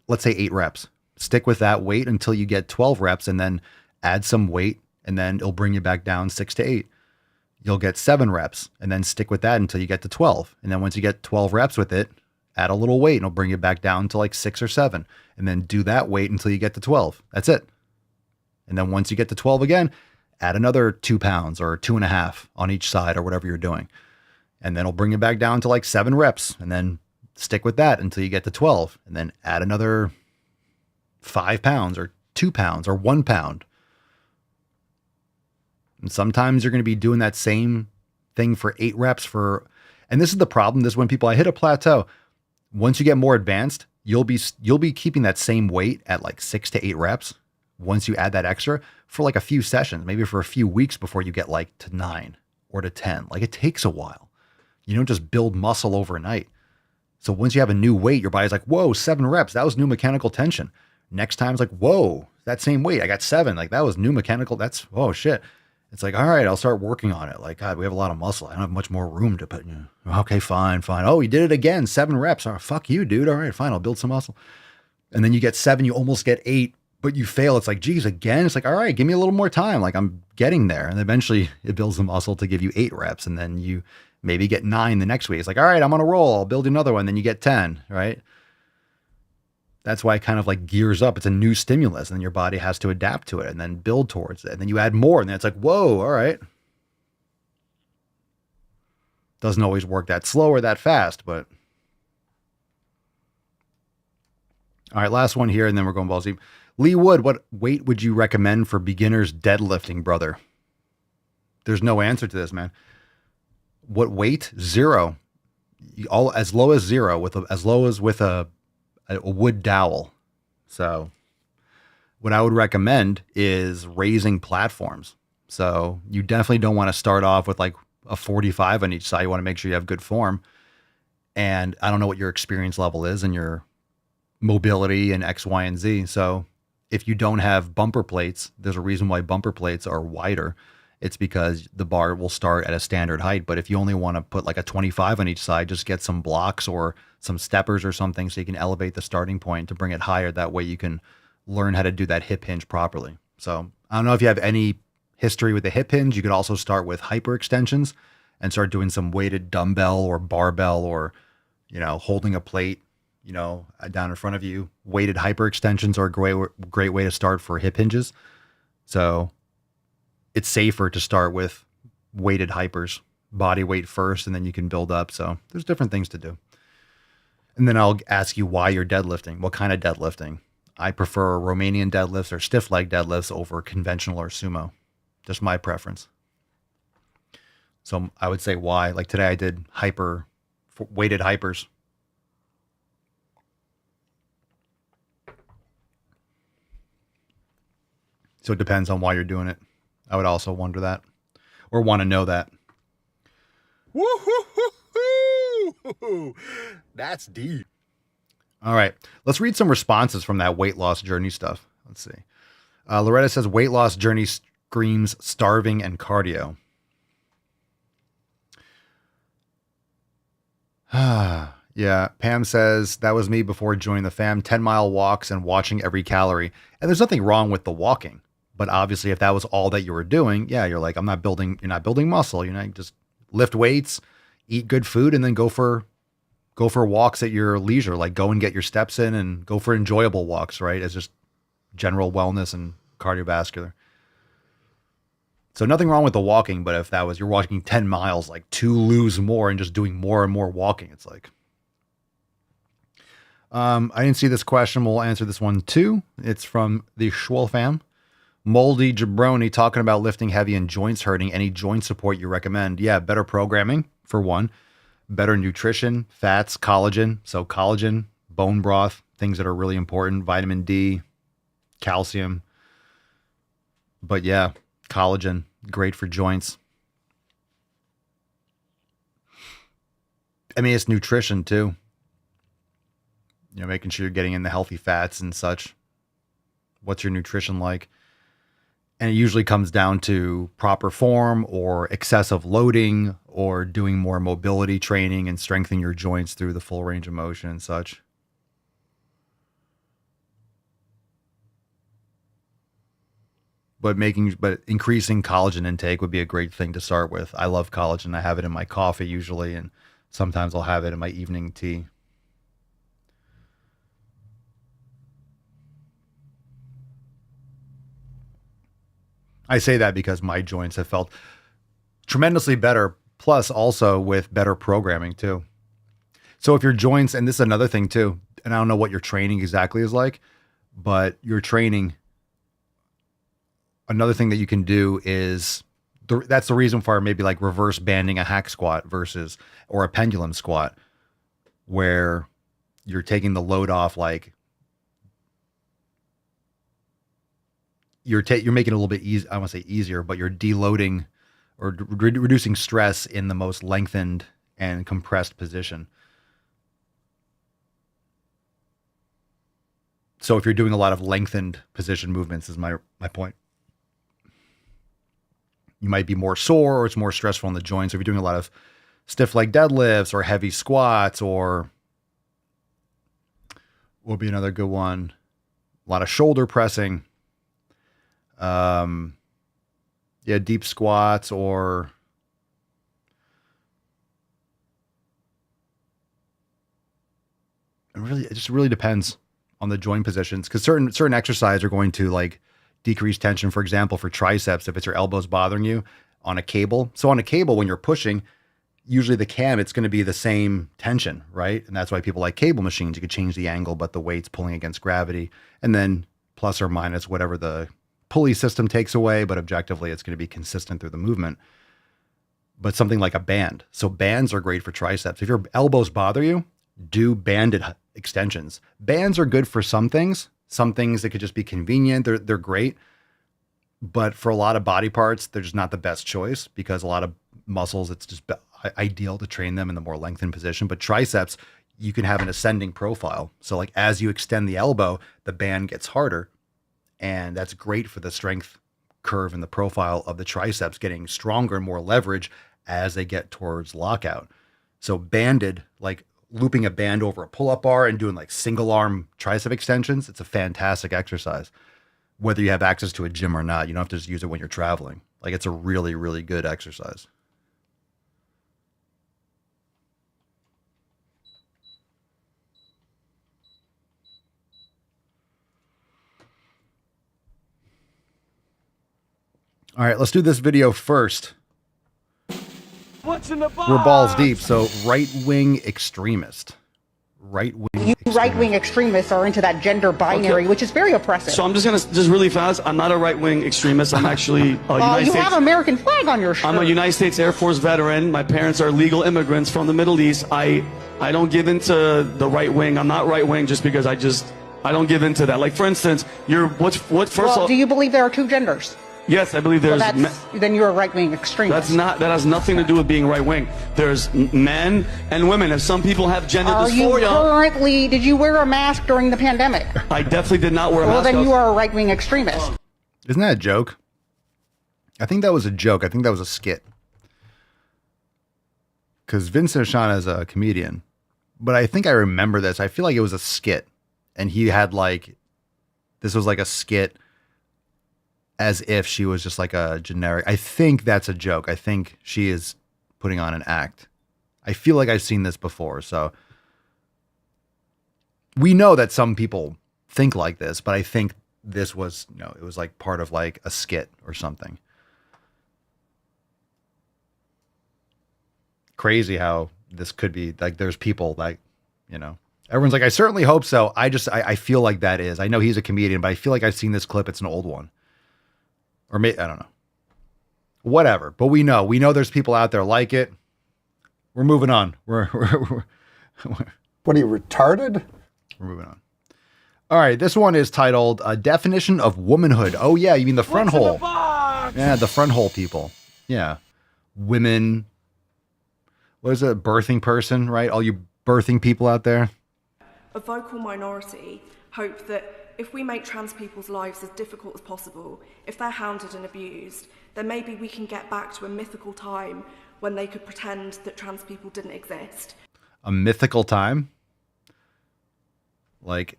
let's say 8 reps, stick with that weight until you get 12 reps, and then add some weight, and then it'll bring you back down 6 to 8. You'll get 7 reps, and then stick with that until you get to 12. And then once you get 12 reps with it, add a little weight and it'll bring you back down to like 6 or 7. And then do that weight until you get to 12. That's it. And then once you get to 12 again, add another 2 pounds or 2.5 on each side or whatever you're doing. And then it'll bring you back down to like 7 reps, and then stick with that until you get to 12, and then add another 5 pounds or 2 pounds or 1 pound. And sometimes you're going to be doing that same thing for 8 reps and this is the problem. This is when I hit a plateau. Once you get more advanced, you'll be keeping that same weight at like 6 to 8 reps. Once you add that extra for like a few sessions, maybe for a few weeks before you get like to 9 or to 10, like it takes a while. You don't just build muscle overnight. So once you have a new weight, your body's like, whoa, 7 reps. That was new mechanical tension. Next time it's like, whoa, that same weight, I got 7. Like that was new mechanical. That's, oh shit. It's like, all right, I'll start working on it. Like, God, we have a lot of muscle. I don't have much more room to put. Okay, fine. Oh, you did it again. 7 reps. Oh, fuck you, dude. All right, fine. I'll build some muscle. And then you get 7, you almost get 8, but you fail. It's like, geez, again. It's like, all right, give me a little more time. Like I'm getting there. And eventually it builds the muscle to give you 8 reps. And then you maybe get 9 the next week. It's like, all right, I'm on a roll. I'll build another one. Then you get 10, right? That's why it kind of like gears up. It's a new stimulus, and then your body has to adapt to it and then build towards it. And then you add more, and then it's like, whoa, all right. Doesn't always work that slow or that fast, but. All right, last one here, and then we're going balls deep. Lee Wood, what weight would you recommend for beginners deadlifting, brother? There's no answer to this, man. What weight? 0. All as low as 0, as low as with a wood dowel. So what I would recommend is raising platforms. So you definitely don't want to start off with like a 45 on each side. You want to make sure you have good form. And I don't know what your experience level is and your mobility and X, Y, and Z. So if you don't have bumper plates, there's a reason why bumper plates are wider. It's because the bar will start at a standard height. But if you only want to put like a 25 on each side, just get some blocks or some steppers or something so you can elevate the starting point to bring it higher. That way you can learn how to do that hip hinge properly. So I don't know if you have any history with the hip hinge. You could also start with hyperextensions and start doing some weighted dumbbell or barbell or, holding a plate, down in front of you. Weighted hyperextensions are a great way to start for hip hinges. So it's safer to start with weighted hypers, body weight first, and then you can build up. So there's different things to do. And then I'll ask you why you're deadlifting. What kind of deadlifting? I prefer Romanian deadlifts or stiff leg deadlifts over conventional or sumo. Just my preference. So I would say why. Like today I did weighted hypers. So it depends on why you're doing it. I would also wonder that or want to know that. Woo-hoo-hoo-hoo! That's deep. All right. Let's read some responses from that weight loss journey stuff. Let's see. Loretta says weight loss journey screams starving and cardio. Yeah. Pam says that was me before joining the fam. 10-mile walks and watching every calorie. And there's nothing wrong with the walking. But obviously, if that was all that you were doing, yeah, you're like, you're not building muscle. Just lift weights, eat good food, and then go for walks at your leisure. Like go and get your steps in and go for enjoyable walks, right? As just general wellness and cardiovascular. So nothing wrong with the walking, but if that was, you're walking 10 miles, like to lose more and just doing more and more walking, it's like, I didn't see this question. We'll answer this one too. It's from the Swole fam. Moldy Jabroni talking about lifting heavy and joints hurting. Any joint support you recommend? Yeah, better programming for one. Better nutrition, fats, collagen. So collagen, bone broth, things that are really important. Vitamin D, calcium. But yeah, collagen, great for joints. I mean, it's nutrition too. You know, making sure you're getting in the healthy fats and such. What's your nutrition like? And it usually comes down to proper form or excessive loading or doing more mobility training and strengthening your joints through the full range of motion and such. But increasing collagen intake would be a great thing to start with. I love collagen. I have it in my coffee usually, and sometimes I'll have it in my evening tea. I say that because my joints have felt tremendously better, plus also with better programming too. So if your joints, and this is another thing too, and I don't know what your training exactly is like, but your training, another thing that you can do is, that's the reason for maybe like reverse banding a hack squat or a pendulum squat, where you're taking the load off, like you're making it a little bit easy. I don't want to say easier, but you're deloading or reducing stress in the most lengthened and compressed position. So if you're doing a lot of lengthened position movements, is my point. You might be more sore, or it's more stressful on the joints. If you're doing a lot of stiff leg deadlifts or heavy squats, or will be another good one, a lot of shoulder pressing. Deep squats, or it just really depends on the joint positions, because certain exercises are going to like decrease tension. For example, for triceps, if it's your elbows bothering you on a cable. So on a cable, when you're pushing, usually the cam, it's going to be the same tension, right? And that's why people like cable machines. You could change the angle, but the weight's pulling against gravity, and then plus or minus whatever the pulley system takes away, but objectively it's going to be consistent through the movement. But something like a band. So bands are great for triceps. If your elbows bother you, do banded extensions. Bands are good for some things. Some things that could just be convenient. They're great. But for a lot of body parts, they're just not the best choice, because a lot of muscles, it's just ideal to train them in the more lengthened position. But triceps, you can have an ascending profile. So like as you extend the elbow, the band gets harder. And that's great for the strength curve and the profile of the triceps getting stronger and more leverage as they get towards lockout. So banded, like looping a band over a pull-up bar and doing like single arm tricep extensions, it's a fantastic exercise. Whether you have access to a gym or not, you don't have to just use it when you're traveling. Like it's a really, really good exercise. All right, let's do this video first. What's in the box? We're balls deep. So right-wing extremist. You right-wing extremists are into that gender binary, which is very oppressive. So I'm just gonna really fast. I'm not a right-wing extremist. I'm actually a United you States. have an American flag on your shirt. I'm a United States Air Force veteran. My parents are legal immigrants from the Middle East. I don't give into the right wing. I'm not right wing just because I don't give into that. Like for instance, do you believe there are two genders? Yes, I believe there's. Then you're a right-wing extremist. That has nothing to do with being right-wing. There's men and women. If some people have gender dysphoria. Did you wear a mask during the pandemic? I definitely did not wear a mask. Well, then you are a right-wing extremist. Isn't that a joke? I think that was a joke. I think that was a skit. Because Vincent O'Shaughnessy is a comedian. But I think I remember this. I feel like it was a skit. And he had this was like a skit, as if she was just like a generic. I think that's a joke. I think she is putting on an act. I feel like I've seen this before. So we know that some people think like this, but I think this was, it was like part of like a skit or something. Crazy how this could be like, there's people like, Everyone's like, I certainly hope so. I feel like that is. I know he's a comedian, but I feel like I've seen this clip. It's an old one. Or maybe, I don't know. Whatever. But we know there's people out there like it. We're moving on. We're What are you, retarded? We're moving on. All right. This one is titled A Definition of Womanhood. Oh, yeah. You mean the front hole. Yeah, the front hole people. Yeah. Women. What is it? Birthing person, right? All you birthing people out there. A vocal minority hope that if we make trans people's lives as difficult as possible, if they're hounded and abused, then maybe we can get back to a mythical time when they could pretend that trans people didn't exist. A mythical time? Like,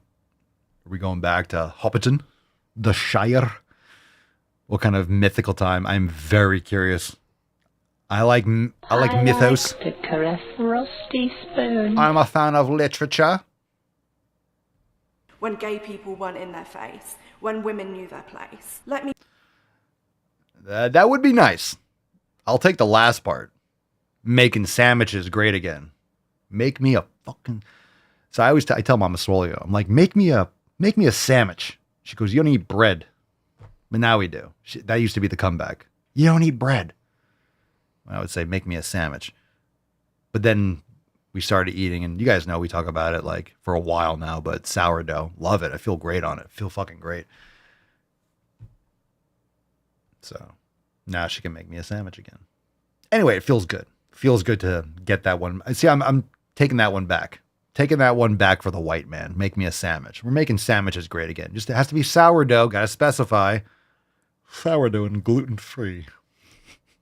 are we going back to Hopperton? The Shire? What kind of mythical time? I'm very curious. I like mythos. Like to caress a rusty spoon. I'm a fan of literature. When gay people weren't in their face, when women knew their place. That would be nice. I'll take the last part. Making sandwiches great again. Make me a fucking... So I tell Mama Swole, I'm like, make me a sandwich. She goes, you don't eat bread. But now we do. That used to be the comeback. You don't eat bread. I would say, make me a sandwich. But then we started eating, and you guys know we talk about it like for a while now, but sourdough, love it. I feel great on it. I feel fucking great. So now she can make me a sandwich again. Anyway, it feels good. Feels good to get that one. See, I'm taking that one back. Taking that one back for the white man. Make me a sandwich. We're making sandwiches great again. Just it has to be sourdough. Got to specify sourdough and gluten-free.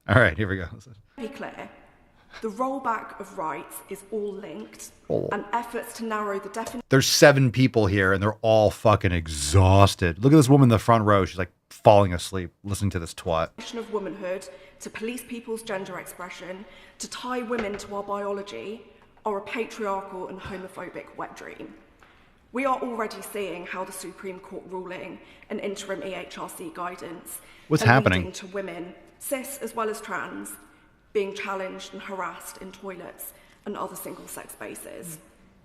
All right, here we go. Be clear, the rollback of rights is all linked, and efforts to narrow the definition. There's 7 people here, and they're all fucking exhausted. Look at this woman in the front row. She's like falling asleep listening to this twat. Of womanhood, to police people's gender expression, to tie women to our biology, are a patriarchal and homophobic wet dream. We are already seeing how the Supreme Court ruling and interim EHRC guidance What's are happening? leading to women, cis as well as trans, being challenged and harassed in toilets and other single-sex spaces.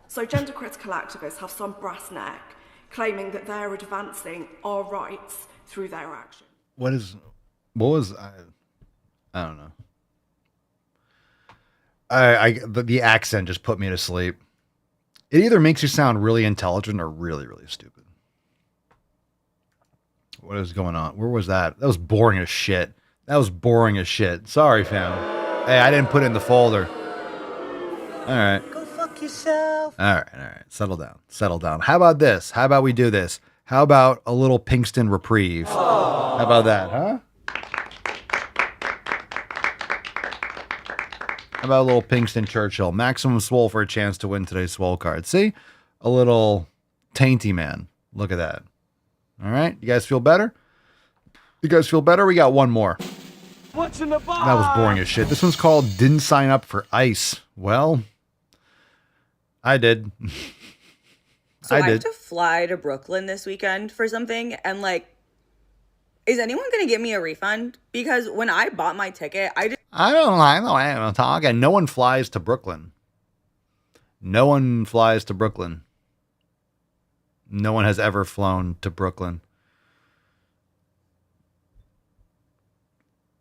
So gender-critical activists have some brass neck claiming that they're advancing our rights through their action. What was I don't know. The accent just put me to sleep. It either makes you sound really intelligent or really, really stupid. What is going on? Where was that? That was boring as shit. Sorry, fam. Hey, I didn't put it in the folder. All right. Go fuck yourself. All right. Settle down. How about this? How about we do this? How about a little Pinkston reprieve? How about that, huh? How about a little Pinkston Churchill? Maximum Swole for a chance to win today's Swole card. See? A little tainty man. Look at that. All right. You guys feel better? We got one more. What's in the box? That was boring as shit. This one's called Didn't Sign Up for Ice. Well, I did. So I have to fly to Brooklyn this weekend for something, and is anyone going to give me a refund? Because when I bought my ticket, I don't like the way I'm talking. No one flies to Brooklyn. No one has ever flown to Brooklyn.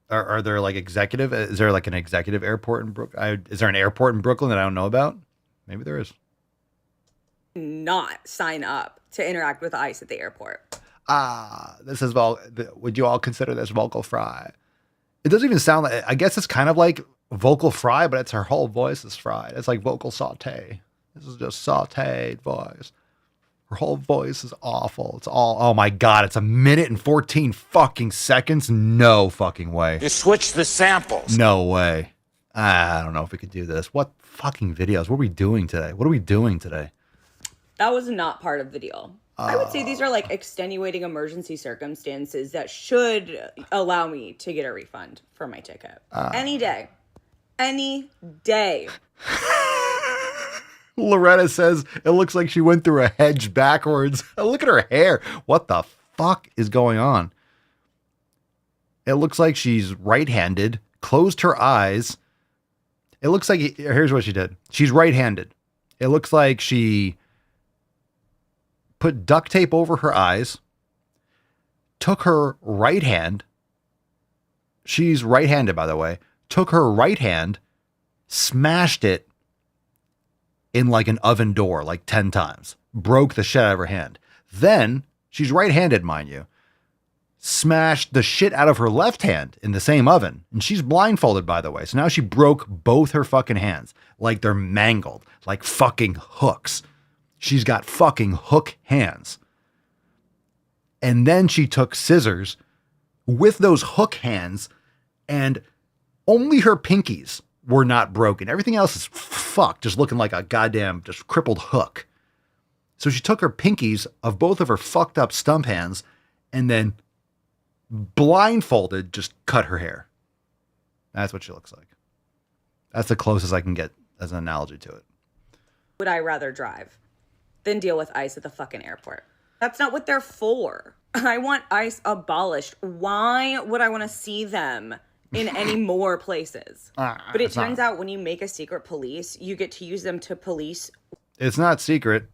Are there executive? Is there an executive airport in Brooklyn? Is there an airport in Brooklyn that I don't know about? Maybe there is. not sign up to interact with ICE at the airport. This is would you all consider this vocal fry? It doesn't even sound like, I guess it's kind of like vocal fry, but it's her whole voice is fried. It's like vocal saute. This is just sauteed voice. Her whole voice is awful. It's all, oh my God, it's 1 minute and 14 fucking seconds. No fucking way. You switch the samples. No way. I don't know if we could do this. What fucking videos? What are we doing today? That was not part of the deal. I would say these are like extenuating emergency circumstances that should allow me to get a refund for my ticket. Any day. Any day. Loretta says it looks like she went through a hedge backwards. Look at her hair. What the fuck is going on? It looks like she's right-handed, closed her eyes. It looks like, here's what she did. She's right-handed. It looks like she put duct tape over her eyes, took her right hand. She's right-handed, by the way. Took her right hand, smashed it in like an oven door like 10 times. Broke the shit out of her hand. Then, she's right-handed, mind you. Smashed the shit out of her left hand in the same oven. And she's blindfolded, by the way. So now she broke both her fucking hands. Like they're mangled. Like fucking hooks. She's got fucking hook hands. And then she took scissors with those hook hands, and only her pinkies were not broken. Everything else is fucked, just looking like a goddamn just crippled hook. So she took her pinkies of both of her fucked up stump hands and then blindfolded just cut her hair. That's what she looks like. That's the closest I can get as an analogy to it. Would I rather drive than deal with ICE at the fucking airport? That's not what they're for. I want ICE abolished. Why would I want to see them in any more places? But it turns out when you make a secret police, you get to use them to police. It's not secret.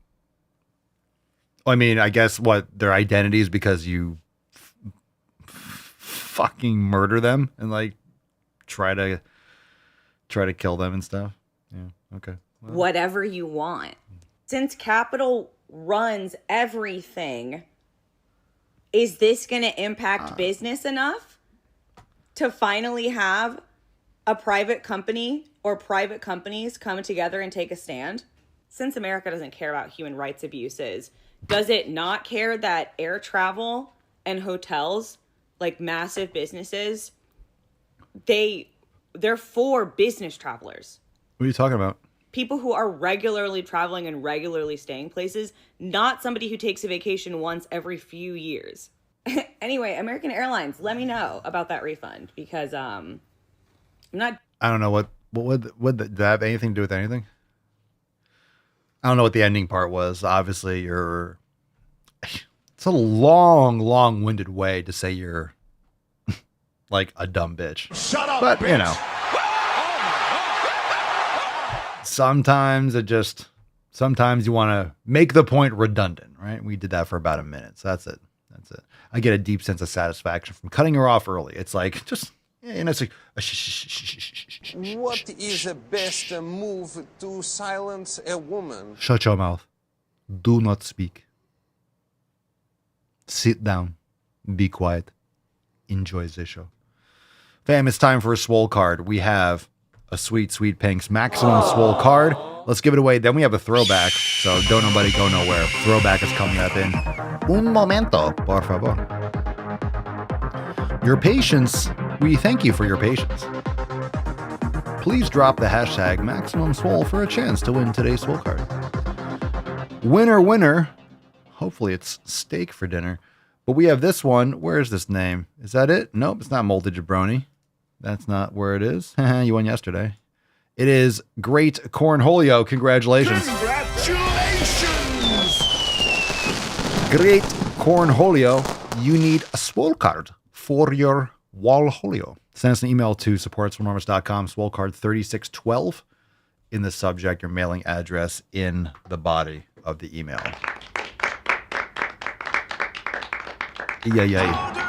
I mean, I guess what their identity is because you fucking murder them and like try to kill them and stuff. Yeah. Okay. Well. Whatever you want. Since Capital runs everything, is this going to impact business enough to finally have a private company or private companies come together and take a stand? Since America doesn't care about human rights abuses, does it not care that air travel and hotels, like massive businesses, they're for business travelers? What are you talking about? People who are regularly traveling and regularly staying places, not somebody who takes a vacation once every few years. Anyway, American Airlines, let me know about that refund because I'm not. I don't know what did that have anything to do with anything? I don't know what the ending part was. Obviously, it's a long-winded way to say you're like a dumb bitch. Shut up, but bitch. You know. Sometimes you want to make the point redundant, right? We did that for about a minute. So that's it. I get a deep sense of satisfaction from cutting her off early. It's like, just, it's like, What is the best move to silence a woman? Shut your mouth. Do not speak. Sit down. Be quiet. Enjoy the show. Fam, it's time for a Swole card. We have a sweet Pink's maximum Swole card. Let's give it away. Then we have a throwback. So don't nobody go nowhere. Throwback is coming up in un momento, por favor. Your patience. We thank you for your patience. Please drop the hashtag maximum Swole for a chance to win today's Swole card. Winner. Hopefully it's steak for dinner. But we have this one. Where's this name? Is that it? Nope, it's not Moldy Jabroni. That's not where it is. You won yesterday. It is Great Cornholio. Congratulations. Great Cornholio. You need a Swole card for your Wallholio. Send us an email to support.swolenormous.com, Swole card 3612 in the subject, your mailing address in the body of the email. Yeah.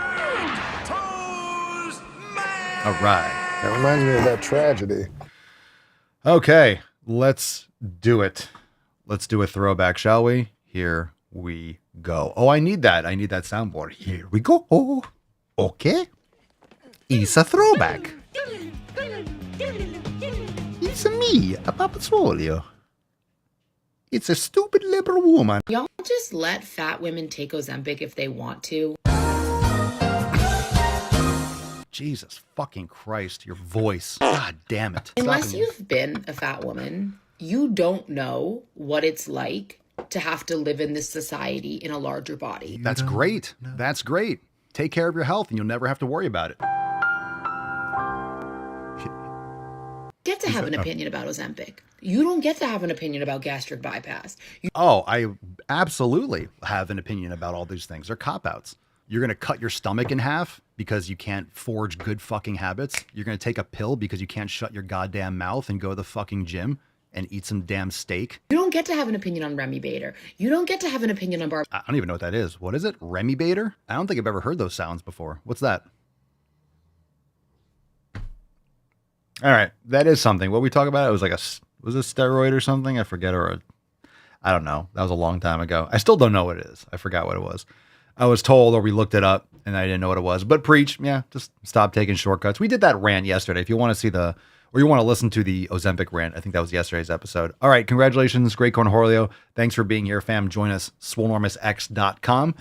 All right. That reminds me of that tragedy. Okay, let's do it. Let's do a throwback, shall we? Here we go. Oh, I need that. I need that soundboard. Here we go. Oh, okay. It's a throwback. It's me, a Papa Swolio. It's a stupid liberal woman. Y'all just let fat women take Ozempic if they want to. Jesus fucking Christ, your voice. God damn it. Unless you've been a fat woman, you don't know what it's like to have to live in this society in a larger body. That's great. That's great. Take care of your health and you'll never have to worry about it. Get to have an opinion about Ozempic. You don't get to have an opinion about gastric bypass. I absolutely have an opinion about all these things. They're cop-outs. You're going to cut your stomach in half because you can't forge good fucking habits. You're going to take a pill because you can't shut your goddamn mouth and go to the fucking gym. and eat some damn steak. You don't get to have an opinion on Remy Bader. You don't get to have an opinion on Barb. I don't even know what that is. What is it? Remy Bader? I don't think I've ever heard those sounds before. What's that? All right, that is something. What we talk about, it was like was a steroid or something? I forget, I don't know. That was a long time ago. I still don't know what it is. I forgot what it was. I was told, or we looked it up, and I didn't know what it was. But preach, yeah, just stop taking shortcuts. We did that rant yesterday. If you want to see or you want to listen to the Ozempic rant, I think that was yesterday's episode. All right, congratulations, Great Cornholio. Thanks for being here, fam. Join us, swolenormousx.com.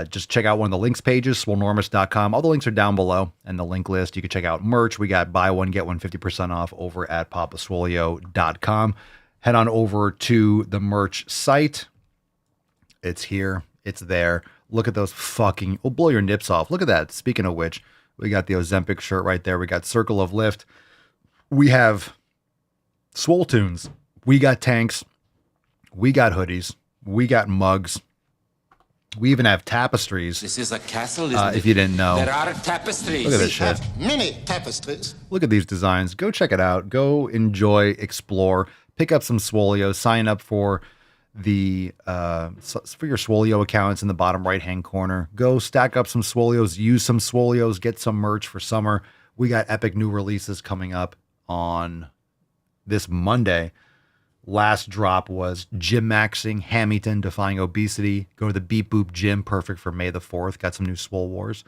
Just check out one of the links pages, swolenormous.com. All the links are down below in the link list. You can check out merch. We got buy one, get one 50% off over at papaswolio.com. Head on over to the merch site. It's here. It's there. Look at those fucking, oh, blow your nips off. Look at that. Speaking of which, we got the Ozempic shirt right there. We got Circle of Lift. We have Swole Tunes. We got tanks. We got hoodies. We got mugs. We even have tapestries. This is a castle, if you didn't know. There are tapestries. Look at this shit. Many tapestries. Look at these designs. Go check it out. Go enjoy, explore, pick up some Swolio, sign up for the for your Swolio accounts in the bottom right-hand corner. Go stack up some Swolios, use some Swolios, get some merch for summer. We got epic new releases coming up on this Monday. Last drop was Gym Maxing, Hamilton, Defying Obesity. Go to the Beep Boop Gym, perfect for May the 4th. Got some new Swole Wars.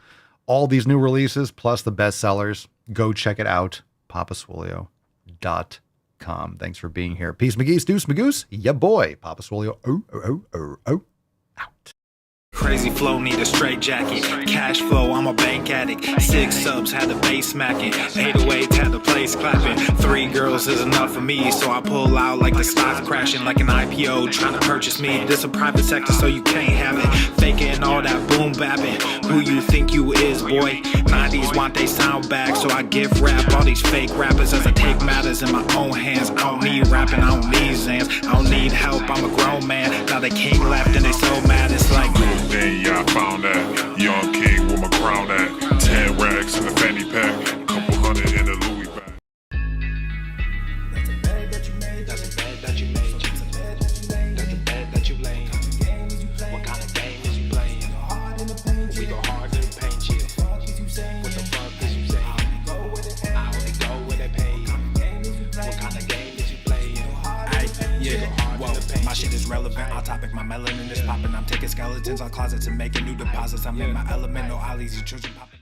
All these new releases, plus the bestsellers. Go check it out. papaswolio.com. Thanks for being here. Peace, McGee's, Deuce, Magoose. Yeah, boy. Papa Swolio. Out. Crazy flow, need a straight jacket. Cash flow, I'm a bank addict. 6 subs, had the bass smacking. 808, had the place clapping. 3 girls is enough for me, so I pull out like the stock crashing. Like an IPO, trying to purchase me. This a private sector, so you can't have it. Faking all that boom bapping. Who you think you is, boy? 90s want they sound back, so I give rap all these fake rappers as I take matters in my own hands. I don't need rapping, I don't need Zans. I don't need help, I'm a grown man. Now they king left and they so mad, it's like Then yeah, I found that young king with my crown at 10 racks in the fanny pack, couple hundred in the Louis bag. That's a bed that you made. That's a bed that you made. That's a bed that you laid. What kind of game is you playing? We go hard in the paint, yeah. What the fuck is you saying? I only go where they pay. What kind of game is you playing? Yeah, whoa, my shit is relevant. Off topic, my melanin is popping. I'm taking skeletons out closets and making new deposits. I'm in my element, no ollies, you children popping.